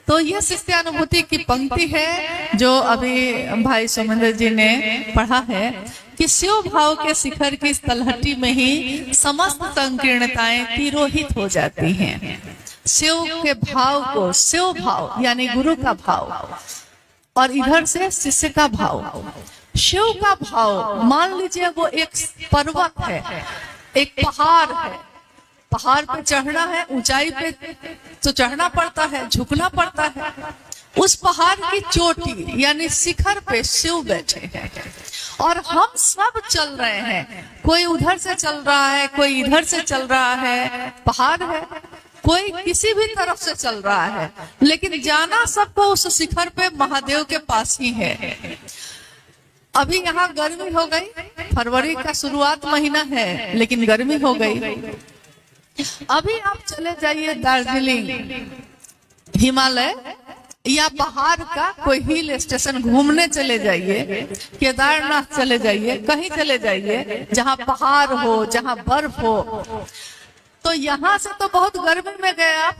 तो ये शिष्यानुभूति की पंक्ति है जो अभी भाई सोमेंद्र जी ने पढ़ा है कि शिव भाव के शिखर की तलहटी में ही समस्त संकीर्णताएं तिरोहित हो जाती हैं। शिव के भाव को, शिव भाव यानी गुरु का भाव, और इधर से शिष्य का भाव। शिव का भाव मान लीजिए वो एक पर्वत है, एक पहाड़ है, पहाड़ पे चढ़ना है, ऊंचाई पे तो चढ़ना पड़ता है, झुकना पड़ता है। उस पहाड़ की चोटी यानी शिखर पे शिव बैठे हैं और हम सब चल रहे हैं। कोई उधर से चल रहा है, कोई इधर से चल रहा है, पहाड़ है, कोई किसी भी तरफ से चल रहा है, लेकिन जाना सबको उस शिखर पे महादेव के पास ही है। अभी यहाँ गर्मी हो गई, फरवरी का शुरुआत महीना है, लेकिन गर्मी हो गई। अभी आप चले जाइए दार्जिलिंग, हिमालय या पहाड़ का कोई हिल स्टेशन घूमने चले जाइए, केदारनाथ चले जाइए, कहीं चले जाइए जहाँ पहाड़ हो, जहाँ बर्फ हो। तो यहाँ से तो बहुत गर्मी में गए, आप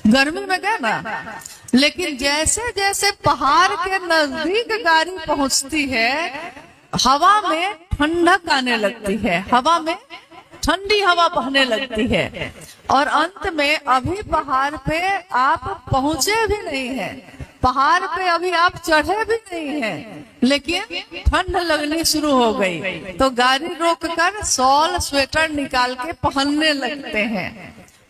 गर्मी में गए ना, लेकिन जैसे जैसे पहाड़ के नजदीक गाड़ी पहुंचती है, हवा में ठंडक आने लगती है, हवा में ठंडी हवा बहने लगती है, और अंत में अभी पहाड़ पे आप पहुंचे भी नहीं हैं, पहाड़ पे अभी आप चढ़े भी नहीं हैं, लेकिन ठंड लगनी शुरू हो गई तो गाड़ी रोककर शॉल स्वेटर निकाल के पहनने लगते हैं।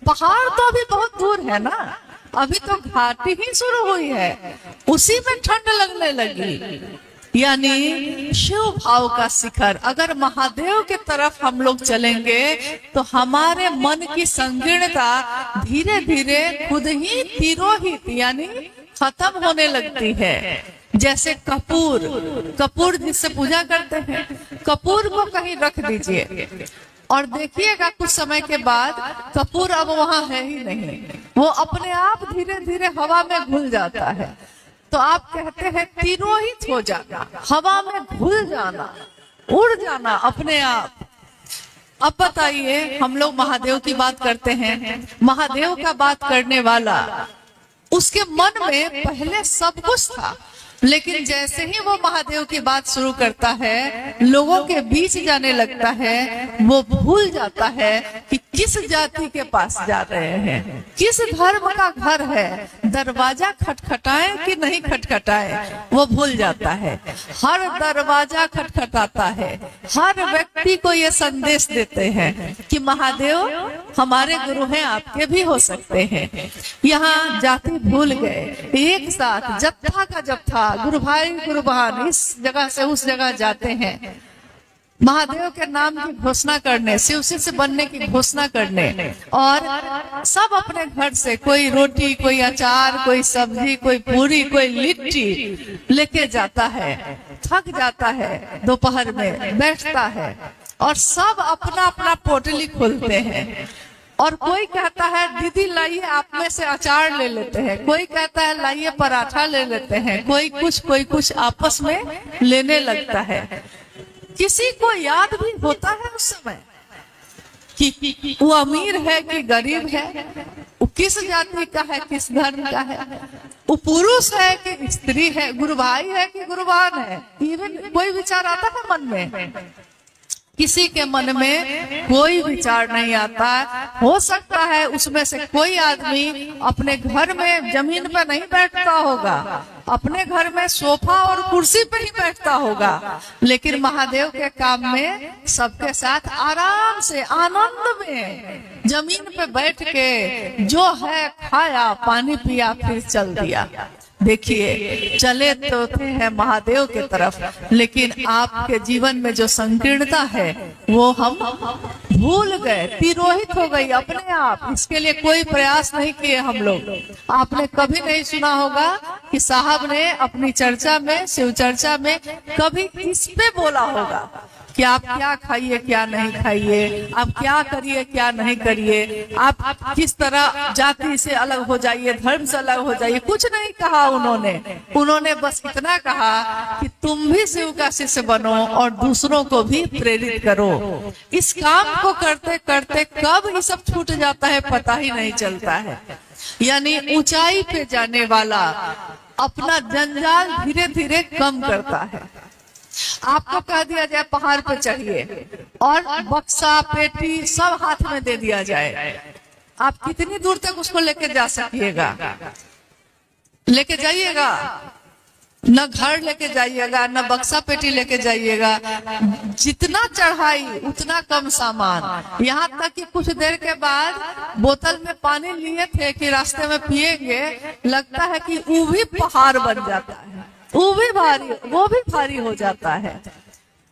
पहाड़ तो अभी बहुत दूर है ना, अभी तो घाटी ही शुरू हुई है, उसी में ठंड लगने लगी। यानी शिव भाव का शिखर, अगर महादेव की तरफ हम लोग चलेंगे तो हमारे मन की संकीर्णता धीरे धीरे खुद ही तिरोहित यानी खत्म होने लगती है। जैसे कपूर, कपूर जिससे पूजा करते हैं, कपूर को कहीं रख दीजिए और देखिएगा कुछ समय के बाद कपूर अब वहां है ही नहीं, वो अपने आप धीरे धीरे हवा में घुल जाता है। तो आप कहते हैं तिरोहित हो जाना, हवा में घुल जाना, उड़ जाना अपने आप। अब बताइए, हम लोग महादेव की बात करते हैं, महादेव का बात करने वाला, उसके मन में पहले सब कुछ था, लेकिन जैसे ही वो महादेव की बात शुरू करता है, लोगों के बीच जाने लगता है, वो भूल जाता है कि किस जाति के पास जा रहे हैं, किस धर्म का घर है, दरवाजा खटखटाए कि नहीं खटखटाए वो भूल जाता है। हर दरवाजा खटखटाता है, हर व्यक्ति को ये संदेश देते हैं कि महादेव हमारे गुरु हैं, आपके भी हो सकते हैं। यहाँ जाति भूल गए, एक साथ जत्था का जत्था, गुरु भाई गुरु बहन इस जगह से उस जगह जाते हैं, महादेव के नाम की घोषणा करने, शिव शिष्य बनने की घोषणा करने, और सब अपने घर से कोई रोटी, कोई अचार, कोई सब्जी, कोई पूरी, कोई लिट्टी लेके जाता है। थक जाता है, दोपहर में बैठता है और सब अपना अपना पोटली खोलते हैं। और कोई कहता है दीदी लाइए आप में से अचार ले लेते हैं, कोई कहता है लाइए पराठा ले लेते हैं, कोई कुछ आपस में लेने लगता है। किसी को याद भी होता है उस समय कि वो अमीर है कि गरीब है, वो किस जाति का है, किस धर्म का है, वो पुरुष है कि स्त्री है, गुरु भाई है कि गुरु बहन है। इवन कोई विचार आता है मन में? किसी के मन में कोई विचार नहीं आता। हो सकता है उसमें से कोई आदमी अपने घर में जमीन पर नहीं बैठता होगा, अपने घर में सोफा और कुर्सी पे ही बैठता होगा, लेकिन महादेव के काम में सबके साथ आराम से आनंद में जमीन पे बैठ के जो है खाया, पानी पिया, फिर चल दिया। देखिए चले तो थे हैं महादेव के तरफ, लेकिन आपके जीवन में जो संकीर्णता है वो हम भूल गए, तिरोहित हो गई अपने आप। इसके लिए कोई प्रयास नहीं किए हम लोग। आपने कभी नहीं सुना होगा कि साहब ने अपनी चर्चा में, शिव चर्चा में कभी इस पे बोला होगा कि आप क्या खाइए क्या नहीं खाइए, आप क्या करिए क्या नहीं करिए, आप किस तरह जाति से अलग हो जाइए, धर्म से अलग हो जाइए, कुछ नहीं कहा उन्होंने बस इतना कहा कि तुम भी शिव का शिष्य बनो और दूसरों को भी प्रेरित करो। इस काम को करते करते कब ये सब छूट जाता है पता ही नहीं चलता है। यानी ऊंचाई पे जाने वाला अपना जंजाल धीरे धीरे कम करता है। आपको कह दिया जाए पहाड़ पे चढ़िए और बक्सा पेटी सब हाथ में दे दिया जाए, आप कितनी दूर तक उसको लेके जा सकिएगा? लेके जाइएगा? न घर लेके जाइएगा, न बक्सा पेटी लेके जाइएगा। जितना चढ़ाई उतना कम सामान। यहाँ तक कि कुछ देर के बाद बोतल में पानी लिए थे कि रास्ते में पिएंगे, लगता है कि वो भी पहाड़ बन जाता है, वो भी भारी हो जाता है।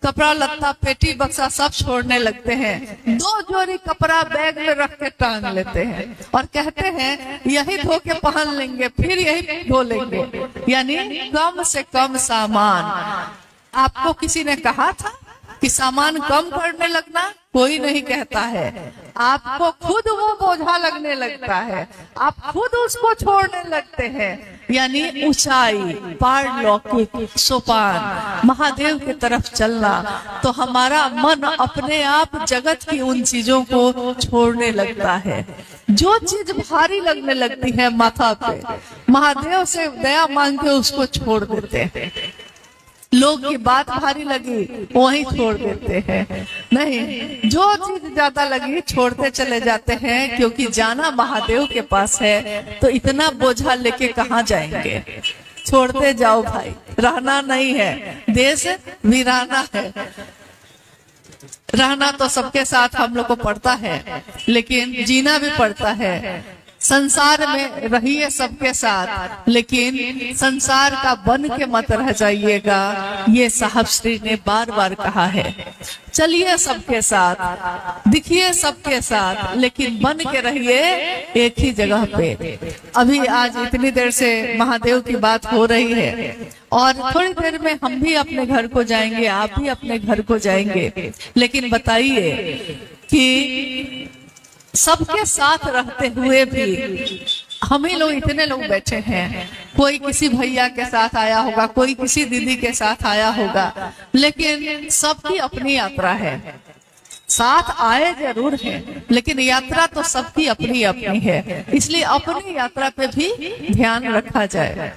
कपड़ा लत्ता पेटी बक्सा सब छोड़ने लगते हैं, 2 जोड़ी कपड़ा बैग में रख के टांग लेते हैं और कहते हैं यही धो के पहन लेंगे, फिर यही धो लेंगे। यानी कम से कम सामान। आपको किसी ने कहा था कि सामान कम करने लगना? कोई नहीं कहता है, आपको खुद वो बोझा लगने लगता है, आप खुद उसको छोड़ने लगते हैं। यानी ऊंचाई, पारलौकिक, सोपान, महादेव की तरफ चलना, तो हमारा मन अपने आप जगत की उन चीजों को छोड़ने लगता है। जो चीज भारी लगने लगती है माथा पे, महादेव से दया मांग के उसको छोड़ देते हैं। लोग की बात भारी लगी वही छोड़ देते हैं। नहीं, जो चीज ज्यादा लगी छोड़ते चले जाते हैं, क्योंकि जाना महादेव के पास है तो इतना बोझा लेके कहाँ जाएंगे। छोड़ते जाओ भाई, रहना नहीं है, देश वीराना है। रहना तो सबके साथ हम लोग को पड़ता है, लेकिन जीना भी पड़ता है। संसार में रहिए सबके साथ, लेकिन संसार का बन के मत रह जाइएगा, ये साहब श्री ने बार बार कहा है। चलिए सबके साथ, दिखिए सबके साथ, लेकिन बन के रहिए एक ही जगह पे। अभी आज इतनी देर से महादेव की बात हो रही है और थोड़ी देर में हम भी अपने घर को जाएंगे, आप भी अपने घर को जाएंगे। लेकिन बताइए कि सबके साथ रहते हुए भी हम ही लोग, इतने लोग बैठे हैं, कोई किसी भैया के साथ आया होगा, कोई किसी दीदी के साथ आया होगा, लेकिन सबकी अपनी यात्रा है। साथ आए जरूर हैं, लेकिन यात्रा तो सबकी अपनी अपनी है, इसलिए अपनी यात्रा पे भी ध्यान रखा जाए।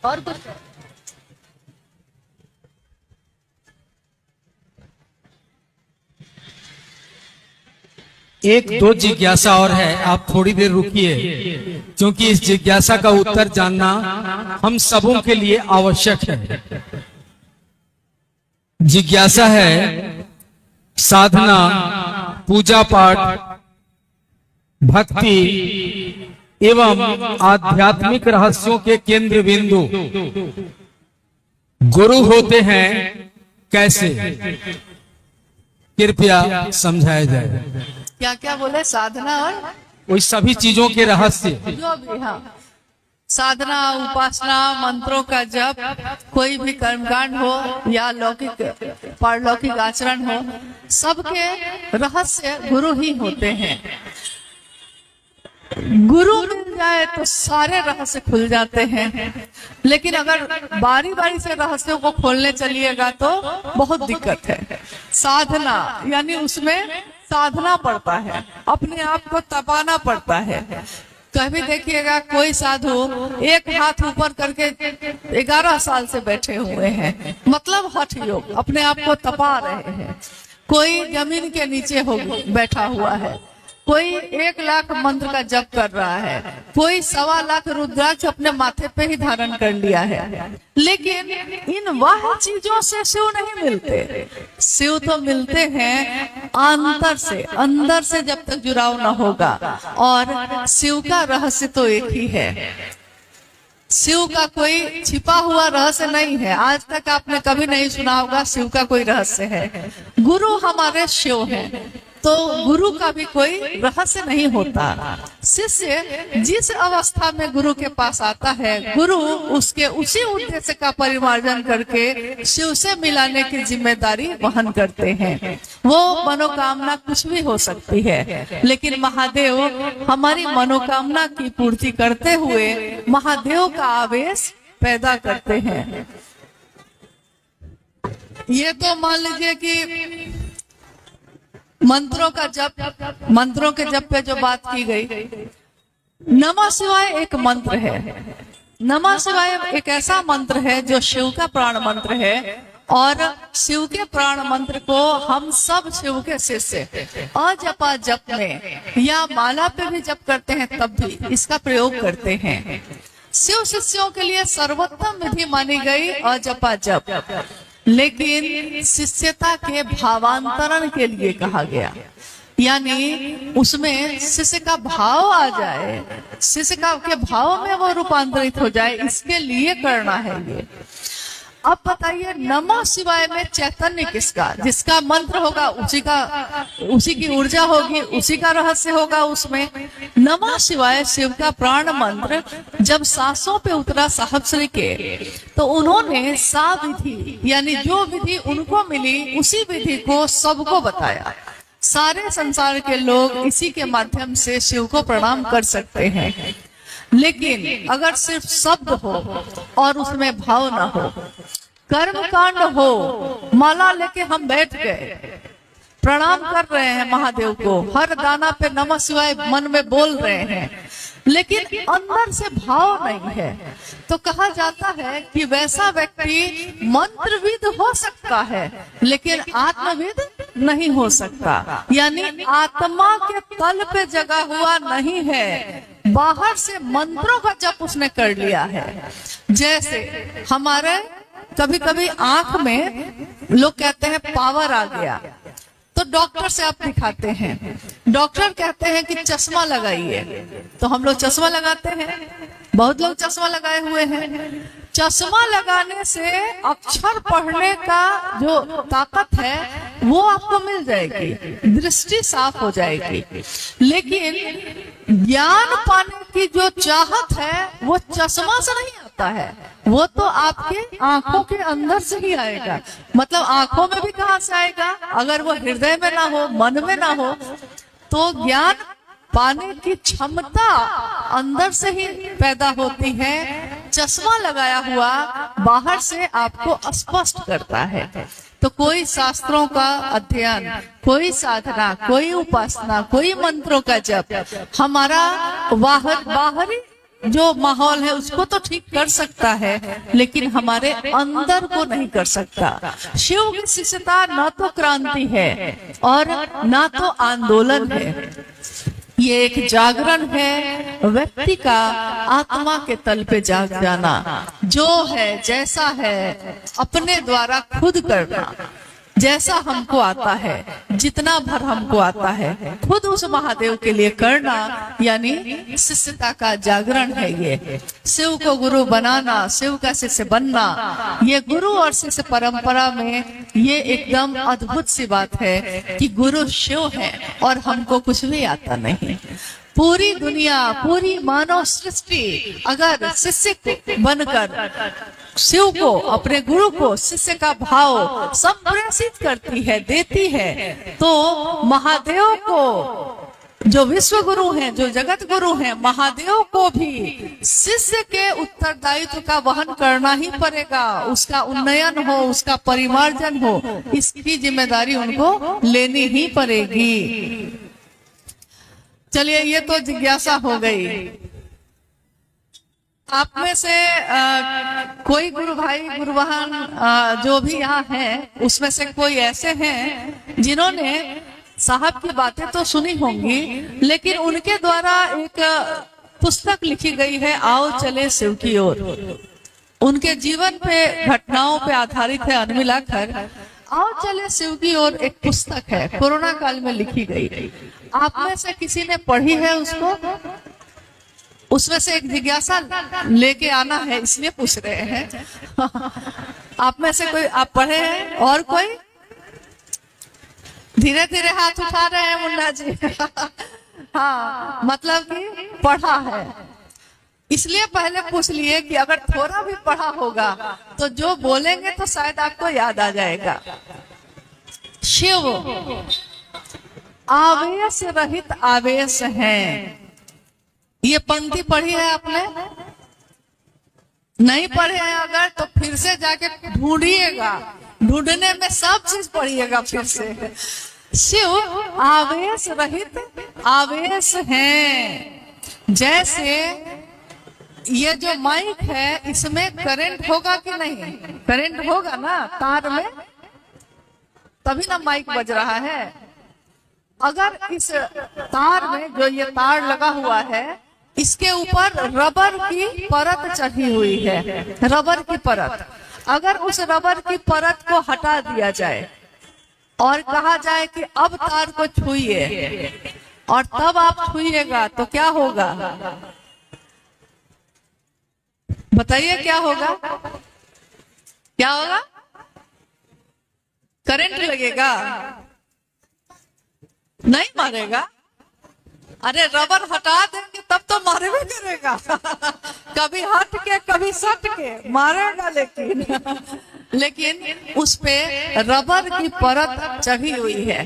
और कुछ एक दो जिज्ञासा और है, आप थोड़ी देर रुकिए, क्योंकि इस जिज्ञासा का उत्तर जानना हम सबों के लिए आवश्यक है। जिज्ञासा है साधना, पूजा पाठ, भक्ति एवं आध्यात्मिक रहस्यों के केंद्र बिंदु गुरु होते हैं कैसे? कृपया समझाया जाए। क्या क्या बोले? साधना और वही सभी चीजों के रहस्य, जो भी, हाँ, साधना, उपासना, मंत्रों का जप, कोई भी कर्मकांड हो या लौकिक पारलौकिक आचरण हो, सबके रहस्य गुरु ही होते हैं। गुरु मिल जाए तो सारे रहस्य खुल जाते हैं, लेकिन अगर बारी बारी से रहस्यों को खोलने चलिएगा तो बहुत दिक्कत है। साधना यानी उसमें साधना पड़ता है, अपने आप को तपाना पड़ता है। कभी देखिएगा कोई साधु एक हाथ ऊपर करके 11 साल से बैठे हुए हैं, मतलब हठ योग, अपने आप को तपा रहे हैं। कोई जमीन के नीचे हो बैठा हुआ है, कोई 1 लाख मंत्र का जप कर रहा है, कोई 1.25 लाख रुद्राक्ष अपने माथे पे ही धारण कर लिया है। लेकिन इन वह चीजों से शिव नहीं मिलते। शिव तो मिलते हैं अंतर से, अंदर से जब तक जुड़ाव न होगा। और शिव का रहस्य तो एक ही है, शिव का कोई छिपा हुआ रहस्य नहीं है। आज तक आपने कभी नहीं सुना होगा शिव का कोई रहस्य है। गुरु हमारे शिव हैं, तो गुरु का भी कोई रहस्य नहीं होता। शिष्य जिस अवस्था में गुरु के पास आता है, गुरु उसके उसी उद्देश्य का परिमार्जन करके शिव से मिलाने की जिम्मेदारी वहन करते हैं। वो मनोकामना कुछ भी हो सकती है, लेकिन महादेव हमारी मनोकामना की पूर्ति करते हुए महादेव का आवेश पैदा करते हैं। ये तो मान लीजिए कि मंत्रों का जप, मंत्रों के जप पे जो बात की गई, नमः शिवाय एक मंत्र है। नमः शिवाय एक ऐसा मंत्र है जो शिव का प्राण मंत्र है, और शिव के प्राण मंत्र को हम सब शिव के शिष्य अजपा जप में या माला पे भी जप करते हैं तब भी इसका प्रयोग करते हैं। शिव शिष्यों के लिए सर्वोत्तम विधि मानी गई अजपा जप, लेकिन शिष्यता के भावांतरण के लिए कहा गया, यानी उसमें शिष्य का भाव आ जाए, शिष्य का के भाव में वो रूपांतरित हो जाए, इसके लिए करना है ये। अब बताइए, नमः शिवाय में चैतन्य किसका? जिसका मंत्र होगा उसी की ऊर्जा होगी, उसी का रहस्य होगा उसमें। नमः शिवाय शिव का प्राण मंत्र जब सांसों पे उतरा साहब श्री के, तो उन्होंने सा विधि यानी जो विधि उनको मिली उसी विधि को सबको बताया। सारे संसार के लोग इसी के माध्यम से शिव को प्रणाम कर सकते हैं। लेकिन अगर सिर्फ शब्द हो और उसमें भाव ना हो, कर्म कांड हो, माला लेके हम बैठ गए, प्रणाम कर रहे हैं महादेव को, हर दाना पे नमः शिवाय मन में बोल रहे हैं, लेकिन अंदर से भाव नहीं है, तो कहा जाता है कि वैसा व्यक्ति मंत्रविद हो सकता है लेकिन आत्मविद नहीं हो सकता। यानी आत्मा के तल पे जगा हुआ नहीं है, बाहर से मंत्रों का जप उसने कर लिया है। जैसे हमारे कभी कभी आंख में लोग कहते हैं पावर आ गया, तो डॉक्टर से आप दिखाते हैं, डॉक्टर कहते हैं कि चश्मा लगाइए, तो हम लोग चश्मा लगाते हैं, बहुत लोग चश्मा लगाए हुए हैं। चश्मा लगाने से अक्षर पढ़ने का जो ताकत है वो आपको मिल जाएगी, दृष्टि साफ हो जाएगी, लेकिन ज्ञान पाने की जो चाहत है वो चश्मा से नहीं आता है, वो तो आपके आंखों के अंदर से ही आएगा। मतलब आंखों में भी कहां से आएगा? अगर वो हृदय में ना हो, मन में ना हो, तो ज्ञान पाने की क्षमता अंदर से ही पैदा होती है। चश्मा लगाया हुआ बाहर से आपको स्पष्ट करता है। तो कोई शास्त्रों का अध्ययन, कोई साधना, कोई उपासना, कोई मंत्रों का जप हमारा बाहरी जो माहौल है उसको तो ठीक कर सकता है, लेकिन हमारे अंदर को नहीं कर सकता। शिव की शिष्यता न तो क्रांति है और न तो आंदोलन है, ये एक जागरण है, व्यक्ति का आत्मा के तल पे जाग जाना, जो है जैसा है अपने द्वारा खुद करना, जैसा हमको आता है, जितना भर हमको आता है, खुद उस महादेव के लिए करना, यानी शिष्यता का जागरण है। ये शिव को गुरु बनाना, शिव का शिष्य बनना, ये गुरु और शिष्य परंपरा में ये एकदम अद्भुत सी बात है कि गुरु शिव है और हमको कुछ भी आता नहीं। पूरी दुनिया, पूरी मानव सृष्टि अगर शिष्य को बनकर शिव को, अपने गुरु को शिष्य का भाव संप्रेषित करती है, देती है, तो महादेव को, जो विश्व गुरु हैं, जो जगत गुरु हैं, महादेव को भी शिष्य के उत्तरदायित्व का वहन करना ही पड़ेगा। उसका उन्नयन हो, उसका परिमार्जन हो, इसकी जिम्मेदारी उनको लेनी ही पड़ेगी। चलिए, ये तो जिज्ञासा हो गई। आप में से कोई गुरु भाई, गुरु बहन जो भी यहाँ हैं, उसमें से कोई ऐसे हैं जिन्होंने साहब की बातें तो सुनी होंगी, लेकिन उनके द्वारा एक पुस्तक लिखी गई है, आओ चले शिव की ओर। उनके जीवन पे, घटनाओं पे आधारित है, अनमिलाकर आओ चले शिव की ओर एक पुस्तक है, कोरोना काल में लिखी गई। आप में से किसी ने पढ़ी है उसको? उसमें से एक जिज्ञासा लेके आना है, इसलिए पूछ रहे हैं। आप में से कोई, आप पढ़े हैं? और कोई? धीरे धीरे हाथ उठा रहे हैं मुन्ना जी। हाँ, मतलब कि पढ़ा है। इसलिए पहले पूछ लिए कि अगर थोड़ा भी पढ़ा होगा तो जो बोलेंगे तो शायद आपको याद आ जाएगा। शिव आवेश रहित आवेश हैं। ये पंक्ति पढ़ी है आपने? नहीं पढ़े हैं अगर तो फिर से जाके ढूंढिएगा, ढूंढने में सब चीज पढ़िएगा फिर से। शिव आवेश रहित आवेश हैं। जैसे ये जो माइक है, इसमें करंट होगा कि नहीं? करंट होगा ना तार में, तभी ना माइक बज रहा है। अगर इस तार में, जो ये तार लगा हुआ है, इसके ऊपर रबर की परत चढ़ी हुई है, रबर की परत, अगर उस रबर की परत को हटा दिया जाए और कहा जाए कि अब तार को छूइए, और तब आप छूइएगा तो क्या होगा? बताइए क्या होगा? क्या होगा? करंट लगेगा? नहीं मारेगा? अरे रबर हटा देंगे तब तो मारे भी करेगा। कभी हट के, कभी सट के मारेगा, लेकिन उस पे रबर की परत चढ़ी हुई है।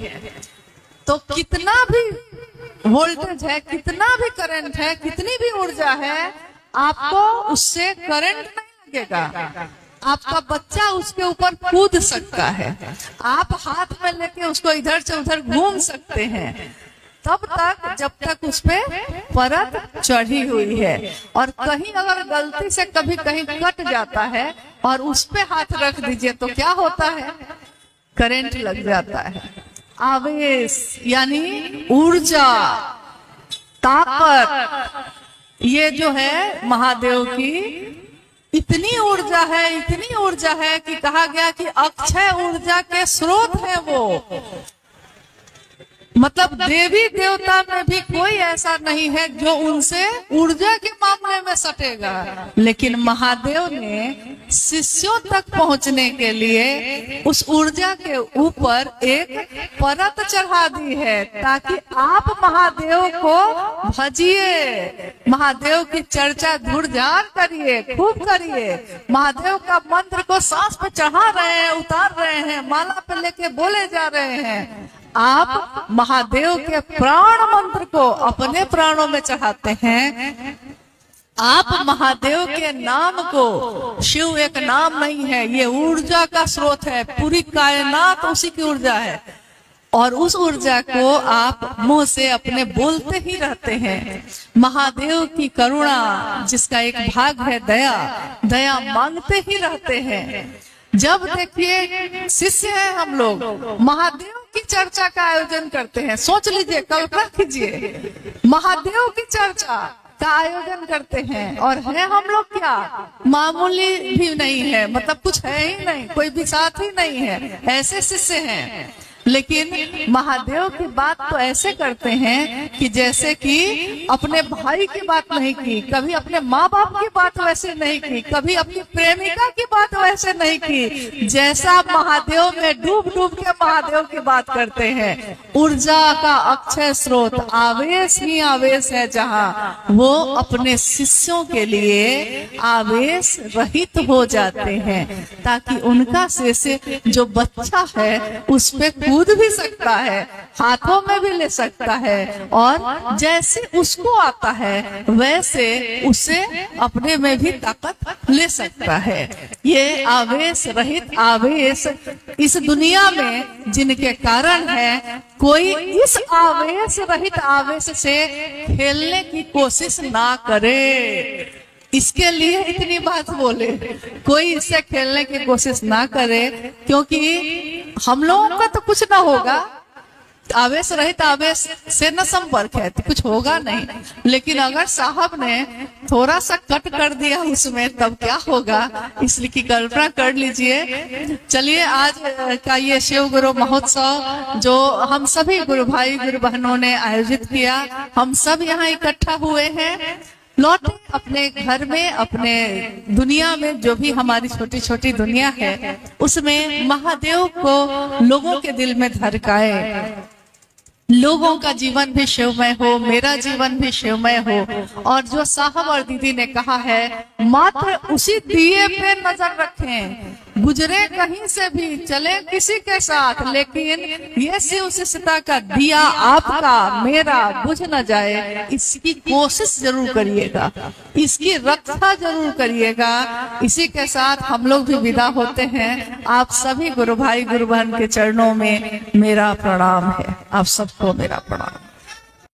तो कितना भी वोल्टेज है, कितना भी करंट है, कितनी भी ऊर्जा है, आपको उससे करंट नहीं लगेगा। आपका बच्चा उसके ऊपर कूद सकता है, आप हाथ में लेके उसको इधर से उधर घूम सकते हैं, तब तक जब तक उस पे परत चढ़ी हुई है। और कहीं अगर गलती से कभी कहीं कट जाता है और उस पे हाथ रख दीजिए तो क्या होता है? करंट लग जाता है। आवेश यानी ऊर्जा, ताकत, ये जो है महादेव की इतनी ऊर्जा है, इतनी ऊर्जा है कि कहा गया कि अक्षय ऊर्जा के स्रोत है वो। मतलब देवी देवता में भी कोई ऐसा नहीं है जो उनसे ऊर्जा के मामले में सटेगा, लेकिन महादेव ने शिष्यों तक पहुंचने के लिए उस ऊर्जा के ऊपर एक परत चढ़ा दी है, ताकि आप महादेव को भजिए, महादेव की चर्चा धुरझार करिए, खूब करिए, महादेव का मंत्र को सांस पे चढ़ा रहे हैं, उतार रहे हैं, माला पे लेके बोले जा रहे हैं। आप महादेव के प्राण मंत्र को अपने प्राणों में चढ़ाते हैं। आप महादेव के नाम को, शिव एक नाम नहीं है, ये ऊर्जा का स्रोत है, पूरी कायनात उसी की ऊर्जा है। और उस ऊर्जा को आप मुंह से अपने बोलते ही रहते हैं। महादेव की करुणा जिसका एक भाग है दया, दया मांगते ही रहते हैं। जब देखिए शिष्य हैं हम लोग, महादेव की चर्चा का आयोजन करते हैं। सोच लीजिए, कल्पना कीजिए, महादेव की चर्चा का आयोजन करते हैं और है हम लोग क्या, मामूली भी नहीं है, मतलब कुछ है ही नहीं, कोई भी साथ ही नहीं है, ऐसे शिष्य हैं। लेकिन महादेव की बात तो ऐसे करते हैं कि जैसे कि अपने भाई की बात नहीं की, कभी अपने माँ बाप की बात वैसे नहीं की, कभी अपनी प्रेमिका की बात वैसे नहीं की, जैसा महादेव में डूब डूब के महादेव की बात करते हैं। ऊर्जा का अक्षय स्रोत, आवेश ही आवेश है, जहाँ वो अपने शिष्यों के लिए आवेश रहित हो जाते हैं, ताकि उनका शिष्य जो बच्चा है उस पे कूद भी सकता है, हाथों में भी ले सकता है, और जैसे उसको आता है वैसे उसे अपने में भी ताकत ले सकता है। ये आवेश रहित आवेश इस दुनिया में जिनके कारण है, कोई इस आवेश रहित आवेश से खेलने की कोशिश ना करे। इसके लिए इतनी बात बोले, कोई इससे खेलने की कोशिश ना करे, क्योंकि हम लोगों का तो कुछ ना होगा, आवेश रहित आवेश से न संपर्क है तो कुछ होगा नहीं। लेकिन अगर साहब ने थोड़ा सा कट कर दिया उसमें, तब क्या होगा, इसलिए की कल्पना कर लीजिए। चलिए, आज का ये शिव गुरु महोत्सव जो हम सभी गुरु भाई गुरु बहनों ने आयोजित किया, हम सब यहाँ इकट्ठा हुए हैं, लौटे अपने घर में, अपने दुनिया में, जो भी हमारी छोटी छोटी दुनिया है, उसमें महादेव को लोगों के दिल में धड़काए, लोगों का जीवन भी शिवमय हो, मेरा जीवन भी शिवमय हो। और जो साहब और दीदी ने कहा है, मात्र उसी दिए पे नजर रखें, गुजरे कहीं से भी, चले किसी के साथ, लेकिन ये शिव शिष्यता का दिया आपका मेरा बुझ न जाए, इसकी कोशिश जरूर करिएगा, इसकी रक्षा जरूर करिएगा। इसी के साथ हम लोग भी विदा होते हैं। आप सभी गुरु भाई गुरु बहन के चरणों में मेरा प्रणाम है, आप सबको मेरा प्रणाम।